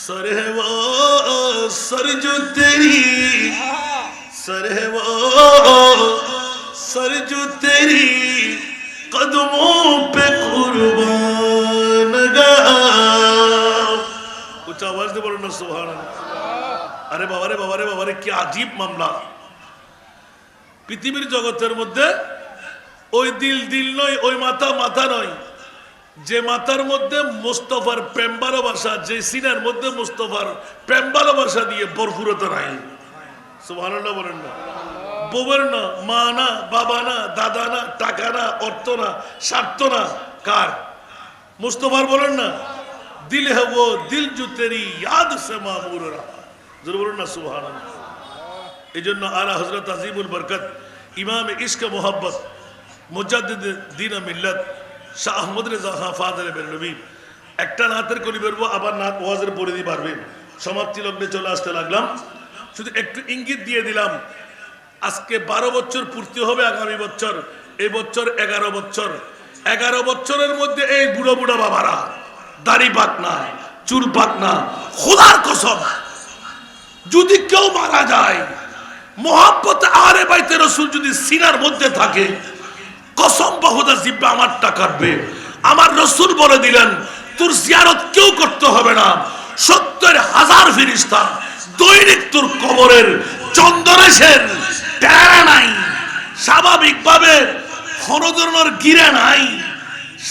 सर है वो सर जो तेरी, सर है वो सर जो तेरी कदमों पे कुर्बान गया। उच्च आवाज दे बोलो ना सुभान अल्लाह। अरे बाबा रे बाबा रे बाबा रे, কি আজীব মামলা। পৃথিবীর জগতের মধ্যে ওই দিল দিল নয়, ওই মাথা মাথা নয়, যে মাথার মধ্যে মুস্তাফার প্রেম ভালোবাসা, যে সিনার মধ্যে মুস্তাফার প্রেম ভালোবাসা দিয়ে ভরপুরতা নাই। সুবহানাল্লাহ বলেন না। বউয়ের না, মা না, বাবা না, দাদা না, টাকা না, অর্থ না, স্বার্থ না, কার? মুস্তাফার বলেন না। দিল है वो दिल जो तेरी याद से मामूर रहा, জোরে বলেন না সুবহানাল্লাহ। এজন্য আলা হযরত আজিমুল বরকত ইমাম ইশক মোহাব্বত মুজাদ্দিদ দ্বীন মিল্লাত শাহ আহমদ রেজা খান ফাদলে বেরলভী একটা নাতের কলি বেরবো, আবার নাত ওয়াজের পড়ে দিয়ে পারবেন। সমাপ্তি লগ্নে চলে আসতে লাগলাম, শুধু একটু ইঙ্গিত দিয়ে দিলাম। আজকে 12 বছর পূর্তি হবে আগামী বছর, এই বছর 11 বছর। 11 বছরের মধ্যে এই বুড়ো বুড়ো বাবারা দাড়ি পাক না, চুল পাক না, খোদার কসম যদি কেউ মারা যায়, মোহাব্বতে আলে বাইতে রাসূল যদি সিনার মধ্যে থাকে, কসম বহুদা জিব্বা আমারটা কাটবে। আমার রাসূল বলে দিলেন, তোর জিয়ারত কেউ করতে হবে না, 70,000 ফেরেশতা দৈনিক তোর কবরের চন্দনেশের টেরা নাই, স্বাভাবিকভাবে কোনো ধরনের গিরা নাই,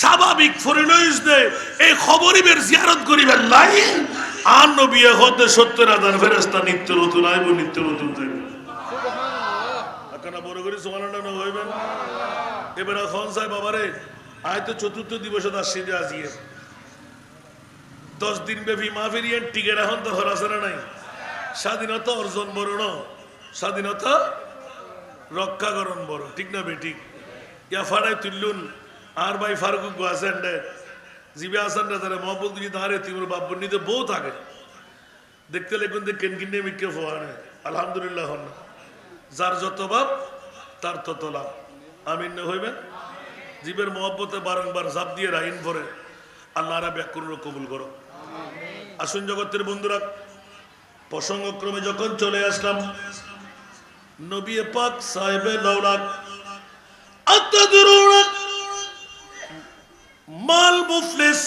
স্বাভাবিক ফরিনইস দে এই খবরিবের জিয়ারত করিবেন লাই। আর নবী হতে 70,000 ফেরেশতা নিত্য নতুন আইব, নিত্য নতুন থাকবে। আপনারা বড় করে সুবহানাল্লাহ না হইবেন। এবারে খান সাহেব বাবারে আয় তো চতুর্থ দিবসে আসছে যে আজিয়ে 10 দিন ব্যাপী মাহফিল টিকে রাখুন তো হরাসরা নাই। স্বাধীনতা অর্জন বড় ন, স্বাধীনতা রক্ষাকরণ বড়, ঠিক না বেঠিক? ইয়া ফাড়াই তুললুন আর ভাই ফারুক আছেন রে, জিবে আসান রে, তারা মহবুল তুই তাহারে তিমুর বাপনিতে বউ থাকে দেখতে লেগুন দেখ কেন কিনে মিকে ফোয়ানে। আলহামদুলিল্লাহ হন না, যার যত বাপ তার তত লাভ। আমিন না হইবেন। জীবের মহব্বতে বারংবার জাপ দিয়ে রাইন ভরে আল্লাহ রা ব্যাকুর কবুল করো। আসুন জগতের বন্ধুরা, প্রসঙ্গক্রমে যখন চলে আসলাম নবী পাক সাহেবে লাউলাক আতাদরুনা মাল মুফলিস,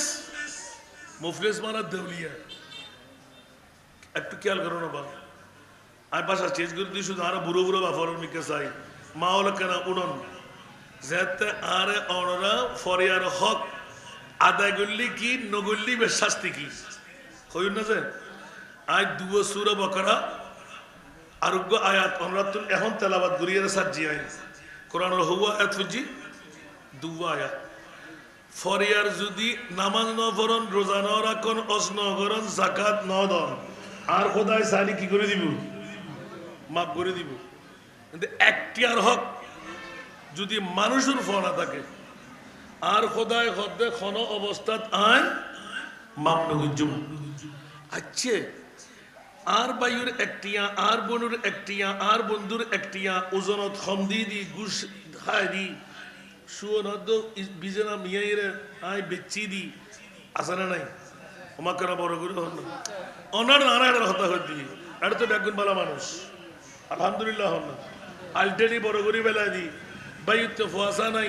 মুফলিস মানে দেউলিয়া। একটু খেয়াল করো না বাবা, আমি বাসা চেঞ্জ করে দিই, শুধু আরো বুড়ো বুড়ো বাফার মিকে চাই মা হলো কেন উড়ন যেতে আরে অনরা ফরিয়ার হক আদায় করলি কি নগল্লি বেশ শাস্তি কি হইন না যে আজ দুয়ো সুরা বকরা আরোগ্য আয়াত অনরাতুল এখন তেলাবাদ গুরিয়ে সাজি আই কোরআনের হুয়া আয়াত ফুজি দুয়া আয়াত। ফরিয়ার যদি নামাজ ন পড়ন, রোজা ন রাখুন, অজ ন করন, যাকাত ন দন, আর খোদায় সালি কি করে দিব? মাফ করে দিব। কিন্তু একটিয়ার হক যদি মানুষের ফনা থাকে আর খোদায় খদ্দে খন অবস্থাত আয় মাপ নগুজুম। আচ্ছা আর বাইর একটিয়া আর বনুর একটিয়া আর বন্ধুর একটিয়া ওজনত খমদি দি গুস হাই দি সুয়নদ বিজনা মিয়াইরে আই বেচি দি আসলে নাই আমাকে বড় করে হন অনার নারায়ণের হতা হয়ে দি এটা তো বেগুন বালা মানুষ আলহামদুলিল্লাহ হন আলটেনি বড় করে বেলা দি বাইতে ফুয়াশা নাই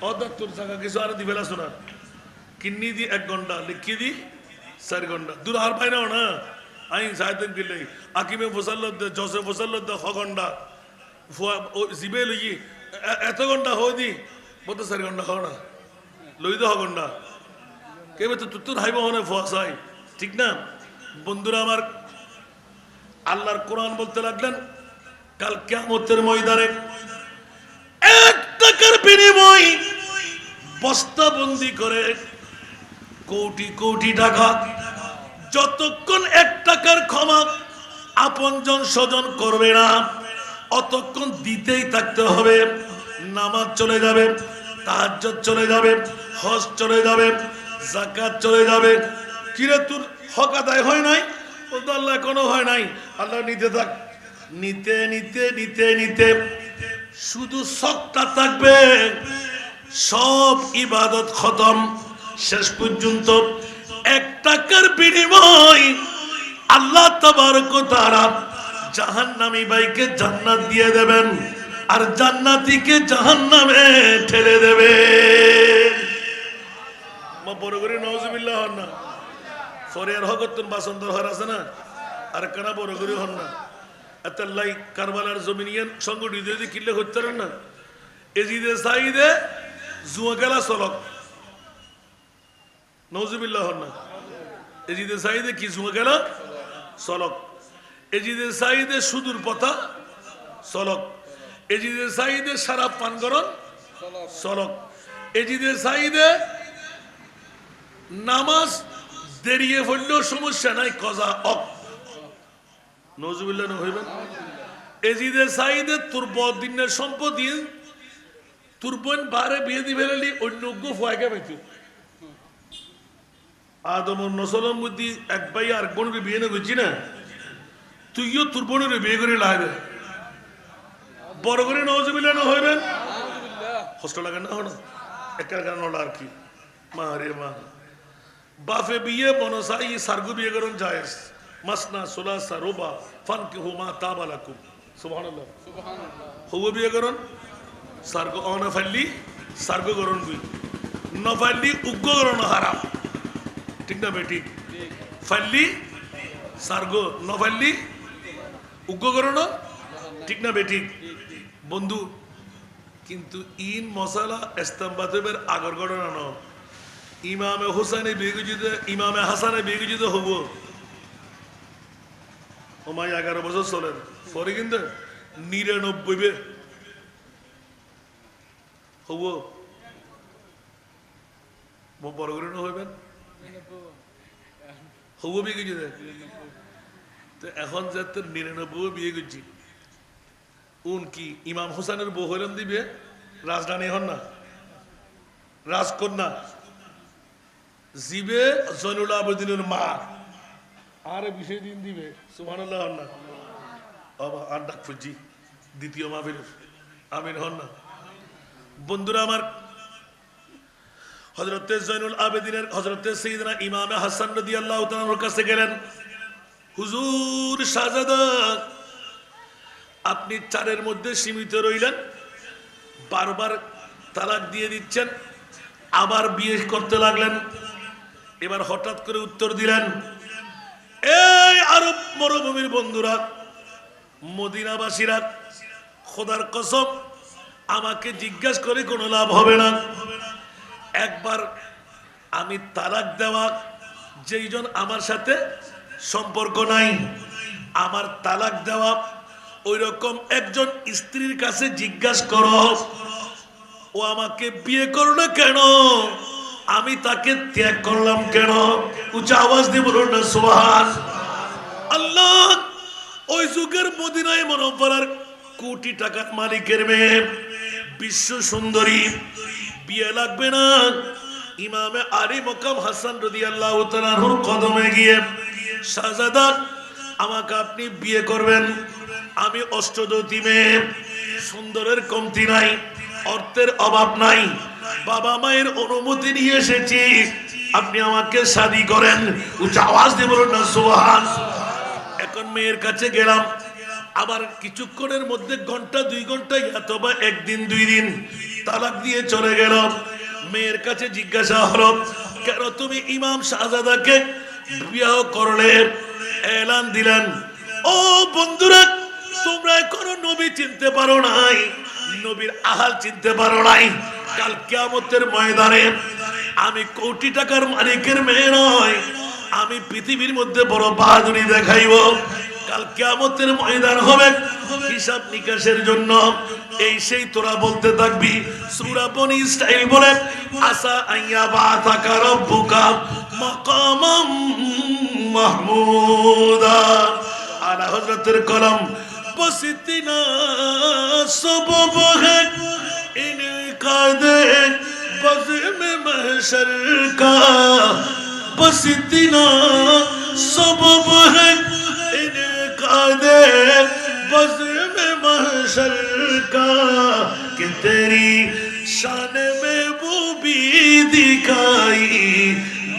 অদাত্তর থাকা কিছু আর দি বেলা শোনা কিন্নি দি 1 ঘন্টা লিখি দি 4 ঘন্টা দূর হার পাই না আইন সাহেদিন গেলে আকিমে ফসল্লত জসে ফসল্লত 6 ঘন্টা জিবে লই এত ঘন্টা হয়ে দি বলতে 4 ঘন্টা খাও না লই তো 6 ঘন্টা কেবে তো তুত্তুর হাইব হনে ফুয়াশাই ঠিক না বন্ধুরা আমার আল্লাহর কোরআন বলতে লাগলেন কাল কিয়ামতের ময়দানে 1 টাকার বিনিময় বস্তাবন্দি করে কোটি কোটি টাকা যতক্ষণ 1 টাকার ক্ষমা আপনজন স্বজন করবে না অতক্ষণ দিতেই থাকতে হবে নামাজ চলে যাবে তাহাজ্জুদ চলে যাবে হজ চলে যাবে যাকাত চলে যাবে কিরে তোর হক আদায় হয় নাই বলতো আল্লাহ কোনো হয় নাই আল্লাহ নিতে থাক নিতে নিতে নিতে নিতে শুধু শখটা থাকবে সব ইবাদত খতম শেষ পর্যন্ত 1 টাকার বিনিময় আল্লাহ তাবারক ওয়া তাআলা জাহান্নামী ভাইকে জান্নাত দিয়ে দেবেন আর জান্নাতীকে জাহান্নামে ঠেলে দেবে মা বড় করে নাউজুবিল্লাহ হন না ফরিয়ার হকতুন বাসন্তর হর আছে না আর কানা বড় করে হন না আতাল্লাই কারবালার জমিনিয়ান সংগঠিত যদি কিল্লে করতে পারেন না এজিদে সাইদে জুয়া খেলা চলক নাউজুবিল্লাহ হন না এজিদে সাইদে কি জুয়া খেলা চলক এজিদে সাইদে সুদূর পথা চলক এজিদে সাইদে সারা পানগরণ চলক এজিদে সাইদে নামাজ দেরিয়ে পড়লেও সমস্যা নাই কজা অক নজুবিল্লাহ হইবেন এজিদে সাইদে তোর বদিনের সম্পত্তি তোর বোন বারে বিয়ে দিবে অন্য ফুয়াকে পেতো আদমর নসলের মধ্যে 1 ভাই আর বোনের বিয়ে না করছি না তুইও তোর বোনের বিয়ে করে লাগবে বড় করে নজুবিল্লাহ হইবেন কষ্ট লাগে না হন একার কারণ হলো আর কি মা রে মা বাফে বিয়ে মনসাই সারগু বিয়ে করুন জায়েজ মাসনা সুলাসা রুবা ফানকিহু মা তাবা লাকুম সুবহানাল্লাহ হুয়া বিয়ে করুন সারগু অনা ফাল্লি সারগু করুন গুই ন ফাল্লি উগ্গ করুন হারাম ঠিক না বেটি ফাল্লি সারগু ন ফাল্লি উগ্গ করুন ঠিক না বেটি বন্ধু কিন্তু ইন মশালা ইস্তামবাতের আগর ঘটনা ন ইমামে হোসেনে বেগুজিত ইমামে হাসানে বেগুজিত হব ওমাই 11 বছর চলেন পরে কিন্তু 99 বে হব বড় করে হইবেন হব বেগুজিত তো এখন যে তোর 99 বিয়ে করছি উন কি ইমাম হোসেনের বউ হইলেন দিবে রাজধানী হন না রাজকন্যা জিবে জয়নুল আবেদিনের মা আর বিষয় দিন দিবে সুবহানাল্লাহ হন না বাবা আর ডাক ফুজি দ্বিতীয় মাহফিল আমিন হন না বন্ধুরা আমার হযরতে জয়নুল আবেদিনের হযরতে সাইয়েদনা ইমামে হাসান রাদিয়াল্লাহু তাআলার কাছে গেলেন হুজুর শাহজাদা আপনি 4 মধ্যে সীমিত রইলেন বারবার তালাক দিয়ে দিচ্ছেন আবার বিয়ে করতে লাগলেন এবার হঠাৎ করে উত্তর দিলেন এই আরব মরুভূমির বন্ধুরা মদিনাবাসীরা খোদার কসম আমাকে জিজ্ঞাসা করে কোনো লাভ হবে না একবার আমি তালাক দেওয়া যেইজন আমার সাথে সম্পর্ক নাই আমার তালাক দেওয়া ওই রকম একজন স্ত্রীর কাছে জিজ্ঞাসা করো ও আমাকে বিয়ে করলো কেন আমি তাকে ত্যাগ করলাম কেন উচ্চ আওয়াজ দিয়ে বলুন না সুবহান আল্লাহ ওই যুগের মদিনায় মুনাওয়ারার কোটি টাকার মালিকের মেয়ে বিশ্ব সুন্দরী বিয়ে লাগবে না ইমামে আলী মকাম হাসান রাদিয়াল্লাহু তাআলার কদমে গিয়ে শাহজাদা আমাকে আপনি বিয়ে করবেন। আমি অষ্টদৌতি মেয়ে, সুন্দরের কমতি নাই, অর্থের অভাব নাই, বাবা মায়ের অনুমতি নিয়ে এসেছি, আপনি আমাকে শাদী করেন। উচ্চ আওয়াজ দিয়ে বলুন না সুবহান। এখন মেয়ের কাছে গেলাম, আবার কিছুক্ষণের মধ্যে ঘন্টা 2 ঘন্টা অথবা 1 দিন 2 দিন তালাক দিয়ে চলে গেল। মেয়ের কাছে জিজ্ঞাসা হলো, কেন তুমি ইমাম শাহজাদাকে বিবাহ করলে? এলান দিলেন, ও বন্ধুরা, তোমরা এখনো নবী চিনতে পারো নাই, নবীর আহাল চিনতে পারো নাই। কাল কিয়ামতের ময়দানে আমি কোটি টাকার মালিকের মেয়ে নয়, আমি পৃথিবীর মধ্যে বড় বাহাদুরি দেখাইব। কাল কিয়ামতের ময়দান হবে হিসাব নিকাশের জন্য। এই সেই তোরা বলতে থাকবি সূরা বনী ইসরাঈল বলে, আসা আইয়া বাতাকা রব্বুকা মাকামাম মাহমুদা। আলা হযরতের কলম বসিতিনা সবব है इनका दे बज़्म महशर का, बसतिना सबब है इनका दे बज़्म महशर का, कि तेरी शान में वो भी दिखाई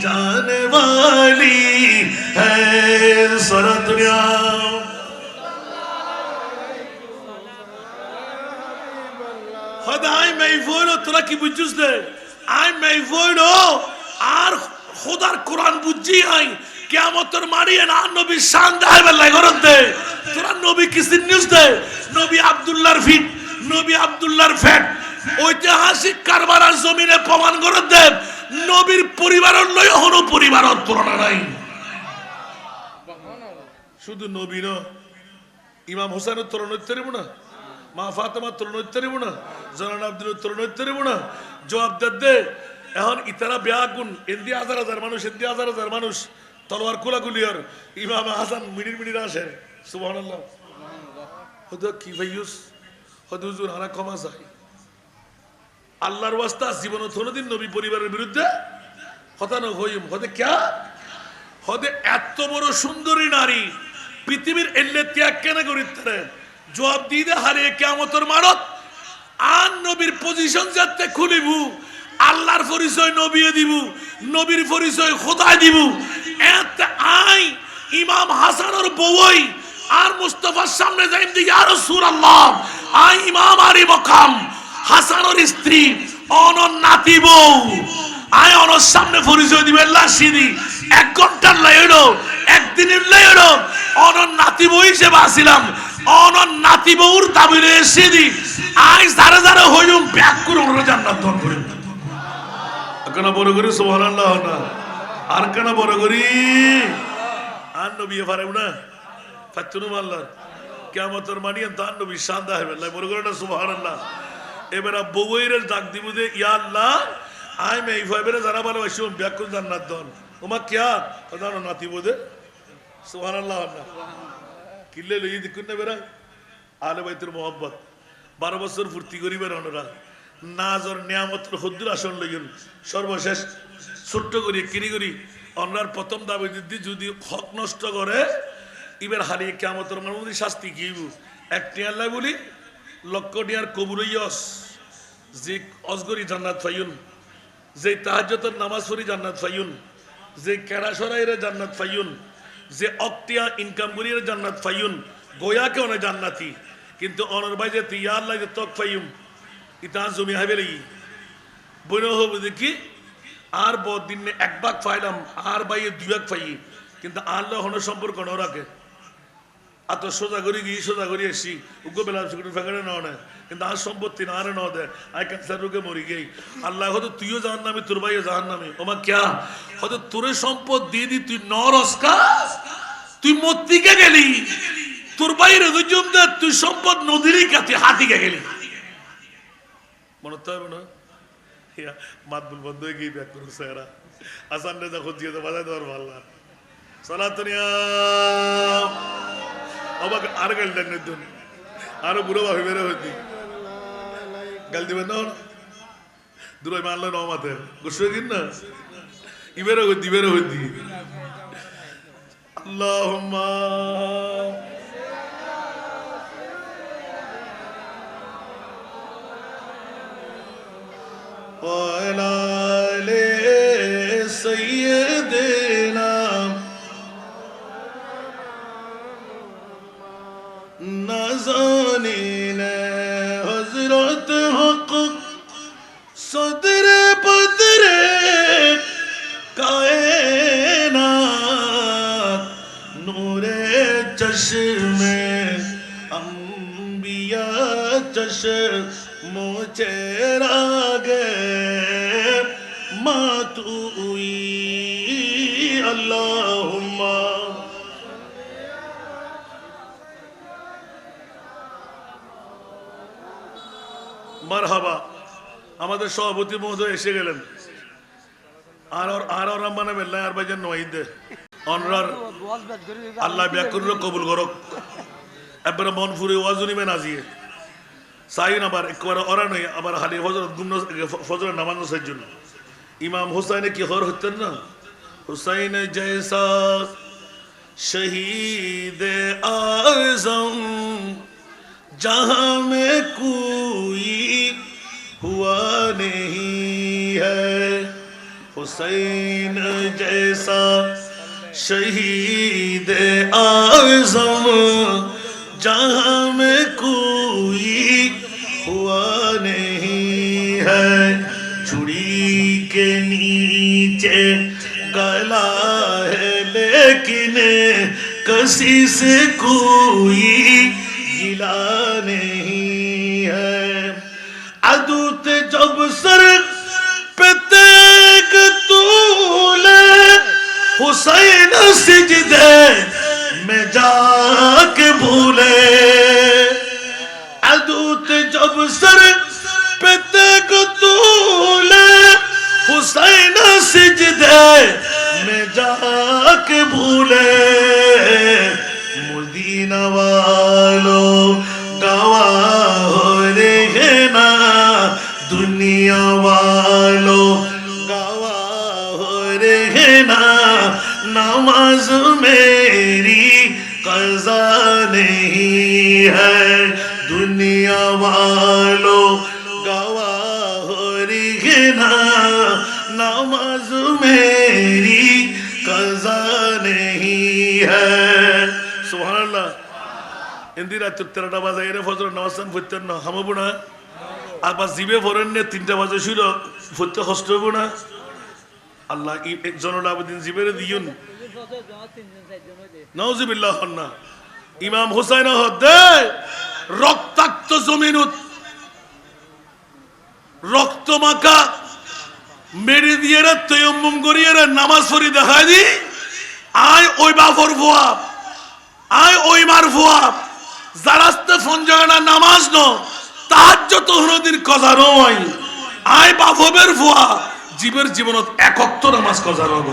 जाने वाली है सारा दुनिया। খোদাই মাইফুল তোরা কি বুঝছিস রে? আই মাইফুল আর খোদার কোরআন বুঝছি আই কিয়ামতের মারিয়ে না নবী শান দেয় বেলায় করতে। তোরা নবী কিসিন নিউজ দে? নবী আব্দুল্লাহর ফিট, নবী আব্দুল্লাহর ফ্যাট ঐতিহাসিক কারবালার জমিনে প্রমাণ করে দে নবীর পরিবারের লয় হনো পরিবারের তুলনা নাই। শুধু নবী না, ইমাম হোসেনের তুলনা হইতে পারবো না, মা ফাতেমার তুলনা হইতে পারবো না, জানান আব্দুলের তুলনা হইতে পারবো না। জবাব দে এখন ইতারা বেয়াগুন এন্দি হাজার হাজার মানুষ, এন্দি হাজার হাজার মানুষ তলোয়ার কুলাকুলি আর ইমাম হাসান মিনিট আসে। সুবহানাল্লাহ। হয়তো কি ভাইয়ুস হয়তো হুজুর হারা ক্ষমা চাই, আল্লাহর ওয়াস্তা জীবন কোনোদিন নবী পরিবারের বিরুদ্ধে হতানো হইম হতে ক্যা হতে এত বড় সুন্দরী নারী পৃথিবীর এল্লে ত্যাগ কেন করিতে জবাব দিয়ে হারিয়ে কিয়ামতের মারত আর নবীর পজিশন যাতে খুলিবু, আল্লাহর পরিচয় নবীয়ে দিব, নবীর পরিচয় খোদায় দিব। এত আই ইমাম হাসানের বউই আর মুস্তাফার সামনে যাইম দি ইয়া রাসূলুল্লাহ, আই ইমাম আরি মকাম হাসানের স্ত্রী অনন নাতি বউ, আই অনর সামনে পরিচয় দিবে লাশিদি 1 ঘন্টার লাইলো 1 দিনের লাইলো অনন নাতি বউ হিসেবে আসিলাম, অনন নাতি বউর দাবিরে এসে দি আই যারা যারা হইম ব্যাক করে ওর জান্নাত দান করে। কেন বড় করি সুবহানাল্লাহ না, আর কেন বড় করি আর নবী পারেব না ফাতুনু আল্লাহ কিয়ামতের মানিয়ে তার নবী শান হবে না বড় করে না সুবহানাল্লাহ। এবারে বউয়ের ডাক দিব যে ইয়া আল্লাহ আই মে ইফাইবেরে যারা ভালোবাসি ব্যাক করে জান্নাত দান। ওমা কিয়া প্রধান নাতি বোধে সুবহানাল্লাহ না কিল্লে লই দেখুন না বেরা আলে বাইতুল মোহাব্বত 12 বছর ফুর্তি করিবেন ওনারা নাজর নিয়ামতের হদ্দুর আসন লইন। সর্বশেষ ছোট্ট করি কিনি করি ওনার প্রথম দাবি দিদি যদি হক নষ্ট করে ইবের হারিয়ে কিয়ামতের মানবী শাস্তি কি একটি আল্লাহ বলি লক্ষ টিয়ার কবুল হইয়স যে অজগরি জান্নাত পাইউন, যে তাহাজ্জুদের নামাজ পড়ি জান্নাত পাইউন, যে কেরা সরাইরে জান্নাত পাইউন, যে অক্তিয়া ইনকাম করিয়ে জান্নাত পাইউন, গোয়াকে অনেক জান্নাতি। কিন্তু অনর ভাই যে ইয়া আল্লাহ যে তক পাইউম ইতা জমি হাইবে লাগি বইন হবে দেখি আর দিন 1 ভাগ পাইলাম আর বাইয়ে 2 ভাগ পাই, কিন্তু আল্লাহ হন সম্পর্ক ন রাখে। আর তো সোজা করি গিয়ে সোজা করি এসি উগ্র বেলা ফেঁকারে ন নেয়, কিন্তু আর সম্পত্তি না আরে ন দেয় আই ক্যান্সার রোগে মরি গেই। আল্লাহ হয়তো তুইও জাহান নামে তোর ভাইও জাহান নামে। ওমা ক্যা হয়তো তোরে সম্পদ দিয়ে দি তুই নরসকা তুই মত্তিকে গেলি, তোর বাইরে দুজন দে তুই সম্পদ নদীরই কাছে হাতিকে গেলি। মনে তো হবে না মাতবুল বন্ধ হয়ে গিয়ে ব্যাক করো স্যারা আসান রে যখন দিয়ে বাজাই দেওয়ার ভাল্লা সালাতুনিয়া অবাক আর গাল দেন নতুন আরো বুড়ো ভাবে বেরো হইতি গাল দিবেন না দূরে মারলে ন মাথে গোসে দিন না ইবেরো হইতি বেরো হইতি আল্লাহুম্মা ওয়া আলা আলি সাইয়্যিদিনা নাজানিন হযরত হক সদর বদরে কায়নাত নূরে চশমে अंबिया चश्मो चेरागे मातुई अल्लाहुम्मा মারহাবা। আমাদের সভাপতি মহোদয় এসে গেলেন। আর রহমান বেল্লা আর ভাইজান নওয়াইদে অনরার আল্লাহ ব্যাকুর কবুল করক। একবারে মন ফুরে ওয়াজ নিবেন আজিয়ে সাইন আবার একবার ওরা নয় আবার হালি ফজর ফজরের নামাজ নসার জন্য ইমাম হুসাইনে কি হর হতেন না হুসাইন জৈসা শহীদ আজম जहां में कोई हुआ नहीं है हुसैन जैसा शहीद आज़म जहां में कोई हुआ नहीं है छुरी के नीचे गला है लेकिन किसी से कोई गिला नहीं है अदूत जब सर पे तेग तूले हुसैन सिजदे में जाके भूले अदूत जब सर पे तेग तूले हुसैन सिजदे में जाके भूले मदीना वालों गवाह हो रहना दुनिया वालों गवाह हो रहना नमाज मेरी कज़ा नहीं है दुनिया वालों गवाह हो रहना नमाज मेरी कज़ा नहीं है সুবহানাল্লাহ ইন্দিরা 13টা বাজে এর ফজর নামাজ পড়তেন না হামবো না আবার জিবে পড়েন না 3টা বাজে শুরু পড়তে কষ্ট হবে না আল্লাহ একজনের আবেদিন জিবেরে দিউন নাউজুবিল্লাহ না ইমাম হুসাইন হদে রক্তাক্ত জমিনত রক্ত মাখা মেরে দিয়ে তায়াম্মুম করিয়ে নামাজ পড়ি দেখাই দি আয় ওই বাফর ফুয়া আয় ওই মার ফুয়া জারাস্তে ফঞ্জগানা নামাজ ন তাহাজ্জুদ হরদিন কজা নয় আয় বাফবের ফুয়া জীবের জীবনত একত্ব নামাজ কজা রব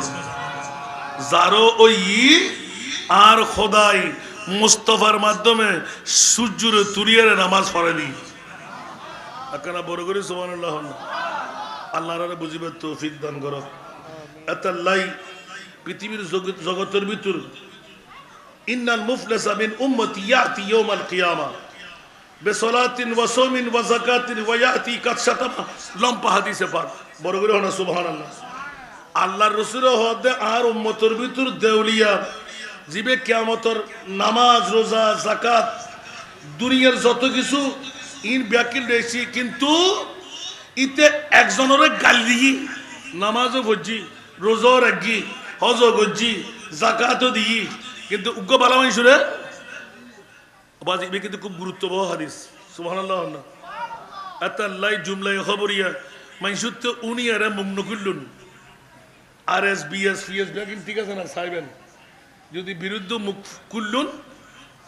জারো ওই আর খোদাই মুস্তাফার মাধ্যমে সূর্যের তুরিয়ার নামাজ পড়ে দি আকানা বড় করে সুবহানাল্লাহ আল্লাহর বুঝিবার তৌফিক দান করো আতাল্লাই পৃথিবীর জগতের ভিতর ইন্নাল মুফলিসা মিন উম্মতি ইয়াতি ইয়াউমাল কিয়ামা বিসলাতিন ওয়া সাওমিন ওয়া যাকাতিন ওয়া ইয়াতি কাদ শাতামা লম্বা হাদিসে পাক বড় করে হনা সুবহানাল্লাহ আল্লাহর রাসূল হদে আর উম্মতের ভিতর দেউলিয়া জিবে কিয়ামতের নামাজ রোজা যাকাত দুনিয়ার যত কিছু ইন ব্যাকিল রয়েছি কিন্তু ইতে একজনের গালি নামাজও পড়ছি রোজাও রাখি হজও করছি যাকাতও দিই কিন্তু উগ্র বালা মানুষরে আবার ইবে কিন্তু খুব গুরুত্ববহ হাদিস সুবহানাল্লাহ না আতাল্লাই জুমলাই খবরিয়া মানুষের তো উনি আর মুগ্ন করলুন আর এস বিএস ফিএস ব্যাকিং ঠিক আছে না সাইবেন যদি বিরুদ্ধ মুখ করলুন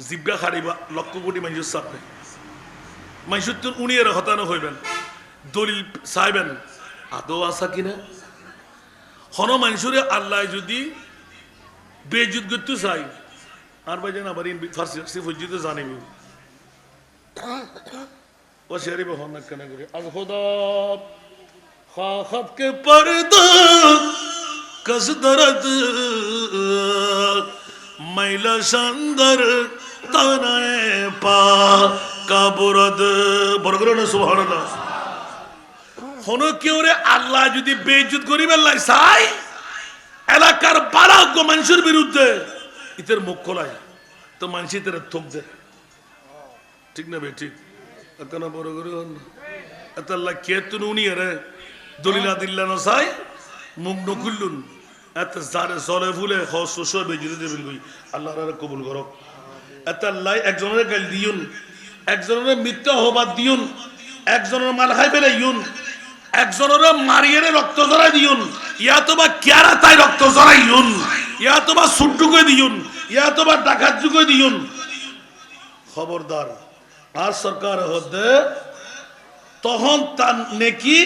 জিব্বা খাড়িবা লক্ষ কোটি মানুষের সামনে মানুষের তো উনি আর হতানো হইবেন দলিল চাইবেন আদৌ আসা কিনা হন মানুষরে আল্লাহ যদি বেজুত করতে চাই আর ভাই জান আবার ফার্সি ফজিত জানিব ও শরীফ হন কেন করে আজ খোদা খাখাত কে পর্দা কস দরদ মাইলা শানদার তানায়ে পা কাবরদ বড় করে না সুবহানাল্লাহ। কোন কেউ রে আল্লাহ যদি বেইজ্জত করিবেন লাই চাই এলাকার বারাজ্য মানুষের বিরুদ্ধে ইতের মুখ খোলায় তো মানুষ ইতের থোক দেয়, ঠিক না বে ঠিক? কেন বড় করে এত আল্লাহ কে তুন উনি রে দলিলা দিল্লা না চাই মুখ নকুল্লুন এত যারে জলে ফুলে হস বেজিতে দেবেন কই আল্লাহ কবুল করো। এত আল্লাহ একজনের গাল দিউন, একজনের মিথ্যা হবাদ দিউন, একজনের মাল খাই ফেলে ইউন, একজনের মারিয়ে রক্ত জড়াই দিউন, ইয়া তো বা কেয়ারা তাই রক্ত জড়াই ইউন, ইয়া তো বা সুট্টুকে দিউন, ইয়া তো বা ডাকাত যুগে দিউন। খবরদার আর সরকার হতে তখন তার নেকি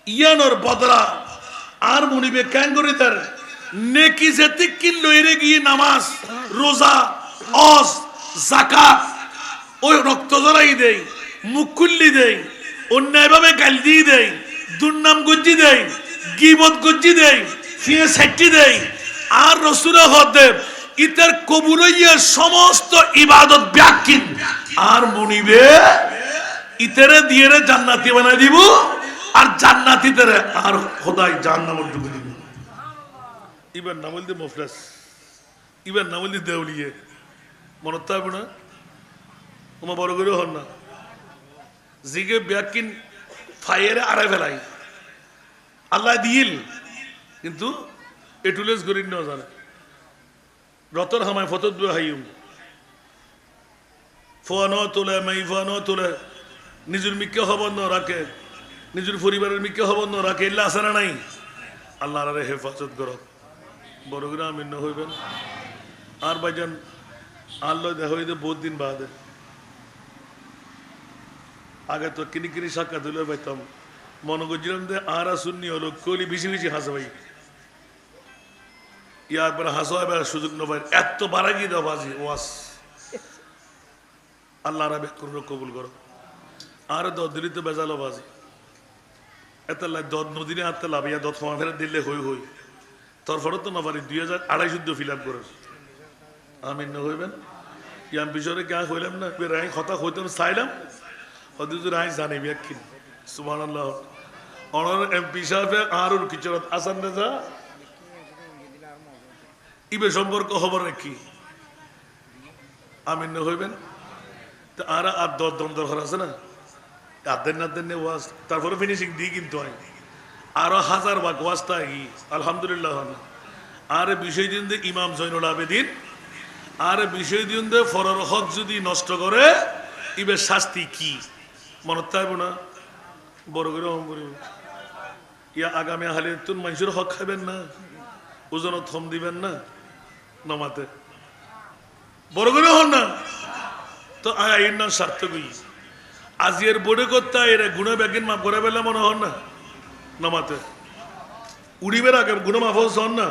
ইয়ানোর বদলা আর মনিবে কেন করি তার নেকি যেতে কিনলো এরে গিয়ে নামাজ রোজা অজ জাকাত ওই রক্ত জড়াই দেয়, মুখ খুল্লি দেয়, অন্যায়ভাবে গাল দিয়ে দেয়, দুর্নাম গজ্জি দেয়, গিবত গজ্জি দেয়, ফিয়ে সাইটি দেয়। আর রসুল হতে ইতার কবুল হইয়া সমস্ত ইবাদত ব্যাকিন আর মনিবে ইতারে দিয়ে জান্নাতি বানাই দিব আর জান্নাতীদের আর খোদাই জাহান্নামে ঢুকে দিব। এবার নাম বলতে মুফলিস, এবার নাম বলতে দেউলিয়ে, মনে থাকবে না? তোমার বড় করে হন না জিগে ব্যাকিন ফাইয়ারে আড়াই ফেলাই আল্লাহ দিল, কিন্তু এটুলেস গরিব না জানে রতন হামায় ফতত হাইম ফোয়ানো তোলে মাই ফোয়ানো তোলে, নিজের মিকে খবর ন রাখে, নিজের পরিবারের মিকে খবর ন রাখে, এল্লা আছে না নাই? আল্লাহ আরে হেফাজত করো, বড় করে আমিন হইবেন। আর ভাইজান আল্লাহ দেখা হইতে বহুত দিন বাদে, আগে তো কিনি কিনি সাক্ষাৎ হইলে পাইতাম, মনে করছিলাম যে আর শুননি হলো কলি বেশি বেশি হাসা ভাই, ইয়া একবার হাসা এবার সুযোগ না পাই, এত বাড়া গিয়ে দাও বাজি ওয়াস। আল্লাহ রাবে কবুল করো। আর দশ দিনই তো বেজালো বাজি এত দশ নদীনে আনতে লাভ, ইয়া দশ সময় ফেরত দিলে হই হই তোর ফটো তো না পারি 2200 ফিল আপ করে আমিন না হইবেন। ইয়াম বিষয়ে গা হইলাম না রায় কথা হইতাম চাইলাম হদিজুর রায় জানি ব্যাকিন সুবহানাল্লাহ। অনার এমপি সাহেব আর কিছু আসান না যা ইবে সম্পর্ক খবর রাখি আমিন না হইবেন। তো আর আর দম দরকার আছে না আদেন না দেন ওয়াজ, তারপরে ফিনিশিং দিই কিন্তু হয় আরো 1000 ভাগ ওয়াজটা কি আলহামদুলিল্লাহ। আর বিষয় দিন যে ইমাম জৈনুল আবেদিন আর বিষয় দিন যে ফরর হক যদি নষ্ট করে ইবে শাস্তি কি মনে থাকবো না? বড় করে ইয়া আগামী হালে তুন মানুষের হক খাবেন না, ওজনত থম দিবেন না নামাতে, বড় করে হন না তো আইন না সার্থকই আজিয়ের বোর্ডে করতে এরা গুণা ব্যাগিন মাফ করে পেলে মনে হন না নামাতে উড়িবের আগে গুণা মাফ হন না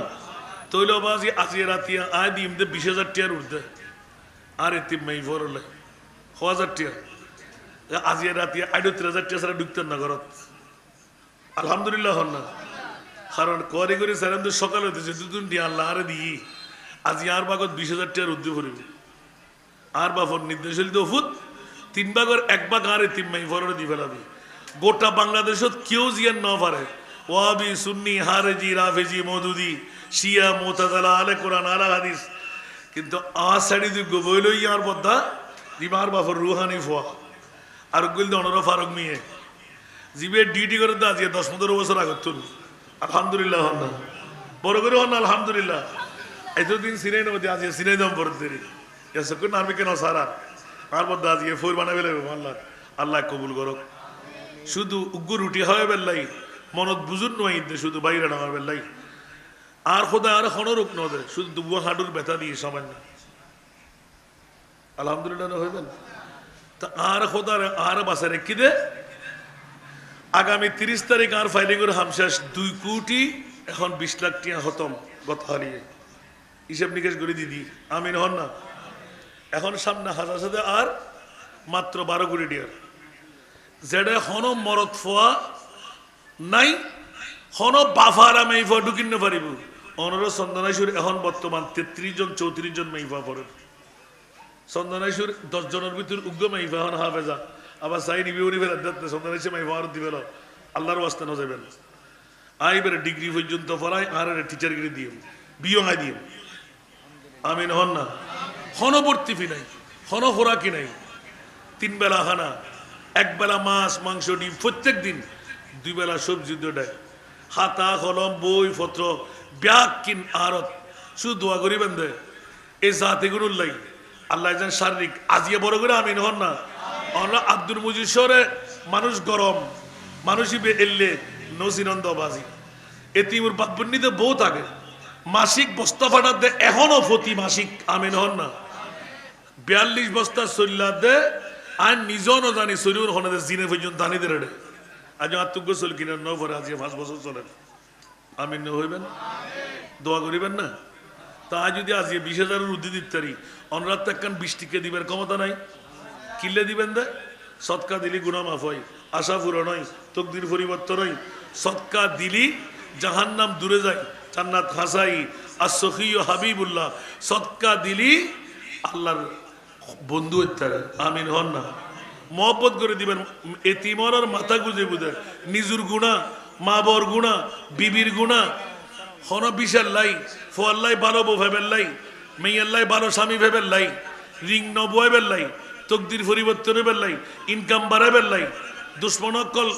তৈল বাজি আজিয়ে রাতিয়া আয় দিম দে 20,000 টিয়ার উঠতে আর এতিম মাই ফরলে 1000 টিয়া আজিয়ে রাতিয়া 38,000 টিয়া সারা ঢুকতেন না ঘরত আলহামদুলিল্লাহ হন না। কারণ করে করে স্যার আমাদের সকাল হতেছে দুদিন দিয়ে আল্লাহ আরে দিই আজি আর বাগত 20,000 টিয়ার উদ্যোগ করিব আর বাফর নির্দেশ হইল ফুট 3 ভাগের 1 ভাগ আরে 3 মাই ফররে দি ফেলাবি। গোটা বাংলাদেশত কেউ জিয়ান না পারে ওয়াবি সুন্নি হারেজি রাফেজি মওদুদি শিয়া মুতাজালা আলে কোরআন আলা হাদিস, কিন্তু আ সাইডে দি গবইল ইয়ার বদ্ধা দিমার বাফর রুহানি ফোয়া আর গুল দনর ফারুক মিয়ে জিবে ডিউটি করে দা যে 10-15 বছর আগে তুন আলহামদুলিল্লাহ হন না বড় করে হন আলহামদুলিল্লাহ। এতদিন সিনাই নদী আজ সিনাই দম পড়তে দেরি এসকুন আমি কেন সারা আর বদ্ধা আজ ফোর বানাবে আল্লাহ আল্লাহ কবুল করো। শুধু উগ্র রুটি হয় বেল্লাই মনত বুঝুন নয় শুধু বাইরে নামার বেল্লাই আর খোদা আর হনরূপ নদে শুধু দুবুয়া হাঁটুর ব্যথা দিয়ে সামান্য আলহামদুলিল্লাহ না হইবেন। তা আর খোদার আর বাসা রেখি দে আগামী 30 তারিখ আর ফাইলিং এর হামশেষ 2 কোটি এখন 20 লাখ টিয়া খতম গত হারিয়ে হিসেব নিকেশ করে দিদি আমিন হন না। এখন সামনে হাজার সাথে আর মাত্র 12 কোটি টিয়ার যেটা হন মরত ফোয়া নাই হন বাফার আমি ফোয়া ঢুকিন না পারিব অনর চন্দনাইশুর এখন বর্তমান 33 জন 34 জন মাইফা পড়েন চন্দনাইশুর 10 জনের ভিতর উগ্র মাইফা হন হাফেজা আবার চাই নিবি উনি ফেরাত দিতে চন্দনাইশে মাইফা আর দিবেল আল্লাহর ওয়াস্তে না যাবেন আইবারে ডিগ্রি পর্যন্ত পড়াই আর টিচারগিরি দিয়ে বিয়ে হাই দিয়ে আমিন হন না হনবর্তী ফি নাই হন খোরাকি নাই 3 বেলা খানা 1 বেলা মাছ মাংস ডিম প্রত্যেক দিন 2 বেলা সবজি দেয় হাতা কলম বই পত্র ব্যাগ কিন আরত শুধু দোয়া করিবেন দে এই জাতি গুরুল্লাই আল্লাহ জান শারীরিক আজিয়া বড় করে আমিন হন না আমরা আব্দুল মুজিদ শহরে মানুষ গরম মানুষই এললে নজিনন্দ বাজি এতিমুর বাপবন্নিতে বউ থাকে মাসিক বস্তা ফাটার দে এখনো প্রতি মাসিক আমিন হন না 42 বস্তা চল্লা দে আর নিজও না জানি শরীর হনে জিনে পর্যন্ত দানিদের রে আজ আত্মজ্ঞ চল কিনা ন পরে আজ 5 বছর চলেন আমিন ন হইবেন দোয়া করিবেন না তা যদি আজ 20,000 উদ্দি দিতারি অনরাত একখান 20 টিকে দিবের ক্ষমতা নাই কিল্লে দিবেন দে সৎকা দিলি গুনাহ মাফ হয় আশা পূরণ হয় তকদির পরিবর্তন হয় সৎকা দিলি জাহান্নাম দূরে যায় জান্নাত হাসাই আর-সখিয় হাবিবুল্লাহ সৎকা দিলি আল্লাহর বন্ধু ইত্যাদি আমিন হন না মহব্বত করে দিবেন এতিমর আর মাথা গুজে বুঝে নিজুর গুণা মা বর গুণা বিবির গুণা হন বিশাল লাই ফোয়াল্লাই ভালো বউ ভেবের লাই মেয়াল্লাই ভালো স্বামী ভেবের লাই রিং নবুয়ের লাই তকদির পরিবর্তন হইবার লাই ইনকাম বাড়াইবার লাই দুশ্মনকল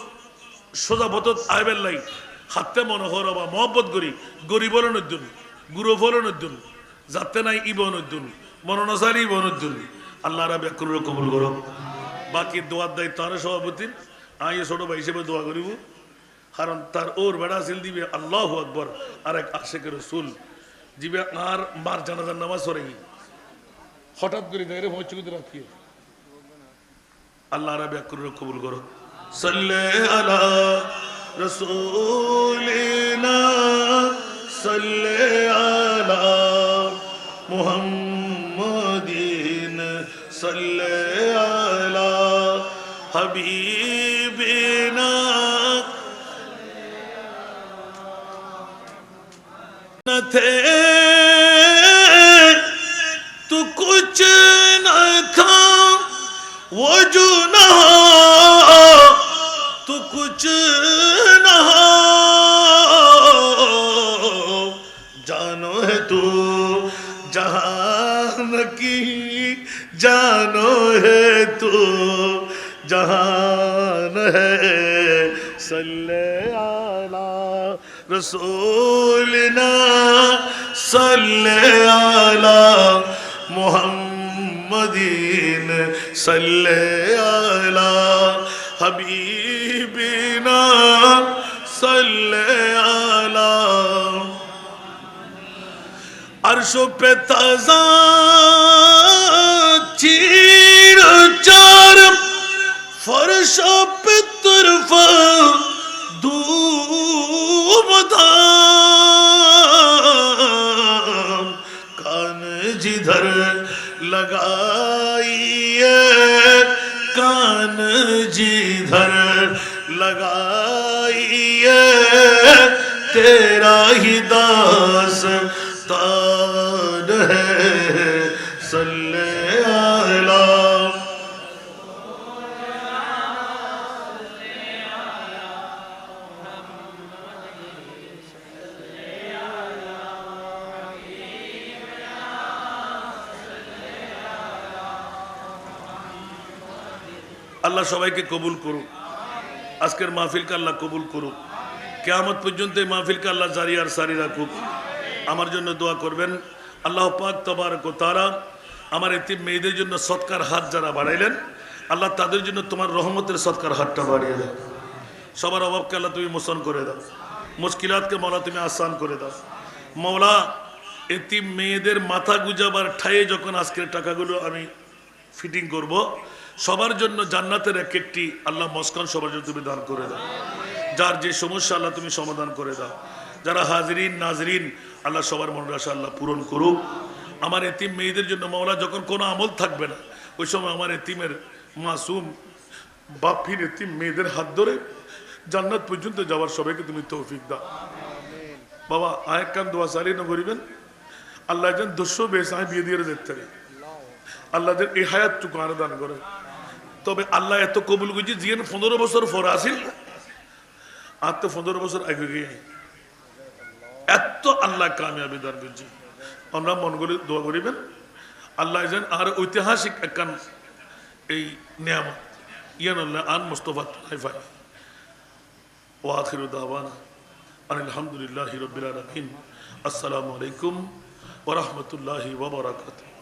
সোজা পথত আইবার লাই হাতে মনোহর বা মহব্বত করি গরিবর নদ্দুন গুরু ফল নদ্দুন যাতে নাই ইবন নদ্দুন মননসারি ইবন নদ্দুন আল্লাহ রাব্বি কবুল কবুল করো বাকি দোয়ার দায়িত্ব আর সভাপতি আইয়ে ছোট ভাই হিসেবে দোয়া করিব কারণ তার ওর বেড়া সিল দিবে আল্লাহু আকবার আর এক আশিকের রাসূল জিবে আর মার জানাজার নামাজ পড়ে হঠাৎ করে দেখে ভয় চুকুতে রাখিও আল্লাহ রাব্বি কবুল করো সাল্লি আলা রাসূলিনা সাল্লি আলা মুহাম্মাদিন সাল্লি আলা হাবিবিনা न थे तू कुछ न था वो जो न तू कुछ न जानो है तू जहान की जानो है तू जहान है सल्ले अला रसूलना सल्ले अला मुहम्मदीन सल्ले अला हबीबिना सल्ले अला अर्शो पे ताज़ा चीर चार फर्शो पे तुरफा धूमधाम कान जिधर लगाइए कान जिधर लगाइए तेरा ही दास तान है सल्ले अला আল্লাহ সবাইকে কবুল করুক আজকের মাহফিলকে আল্লাহ কবুল করুক কিয়ামত পর্যন্ত এই মাহফিলকে আল্লাহ জারি আর সারি রাখুক আমার জন্য দোয়া করবেন আল্লাহ পাক তবারক ওয়া তাআলা আমার এতিম মেয়েদের জন্য সদকার হাত যারা বাড়াইলেন আল্লাহ তাদের জন্য তোমার রহমতের সদকার হাতটা বাড়িয়ে দাও সবার অভাবকে আল্লাহ তুমি মোচন করে দাও মুশকিলাতকে মওলা তুমি আসান করে দাও মওলা এতিম মেয়েদের মাথা গুজাবার ঠায়ে যখন আজকের টাকাগুলো আমি ফিটিং করব সবার জন্য জান্নাতের এক একটি আল্লাহ মস্কান সবার জন্য তুমি দান করে দাও যার যে সমস্যা আল্লাহ তুমি সমাধান করে দাও যারা হাজিরিন নাজরিন আল্লাহ সবার মনের আশা আল্লাহ পূরণ করুক আমার এতিম মেয়েদের জন্য মাওলা যখন কোনো আমল থাকবে না ওই সময় আমার এতিমের মাসুম বাপির এতিম মেয়েদের হাত ধরে জান্নাত পর্যন্ত যাওয়ার সবাইকে তুমি তৌফিক দাও বাবা আয়েক কান দোয়া চালিয়ে না করিবেন আল্লাহ যেন 200 বেশ আমি বিয়ে দিয়ে দেখতে আল্লাহ যেন এই হায়াতটুকু আরো দান করে তবে আল্লাহ এত কবুল করছি জিয়ান 15 বছর পর আসিল আর তো 15 বছর আগে গিয়ে এত আল্লাহ কামিয়াবি দান করছি আমরা মন করে দোয়া করিবেন আল্লাহ যেন আর ঐতিহাসিক একখান এই নিয়ামত ইয়ান আল্লাহ আন মুস্তফা তাইফা ওয়া আখিরু দাওয়ানা আলহামদুলিল্লাহি রাব্বিল আলামিন আসসালামু আলাইকুম ওয়া রাহমাতুল্লাহি ওয়া বারাকাতুহু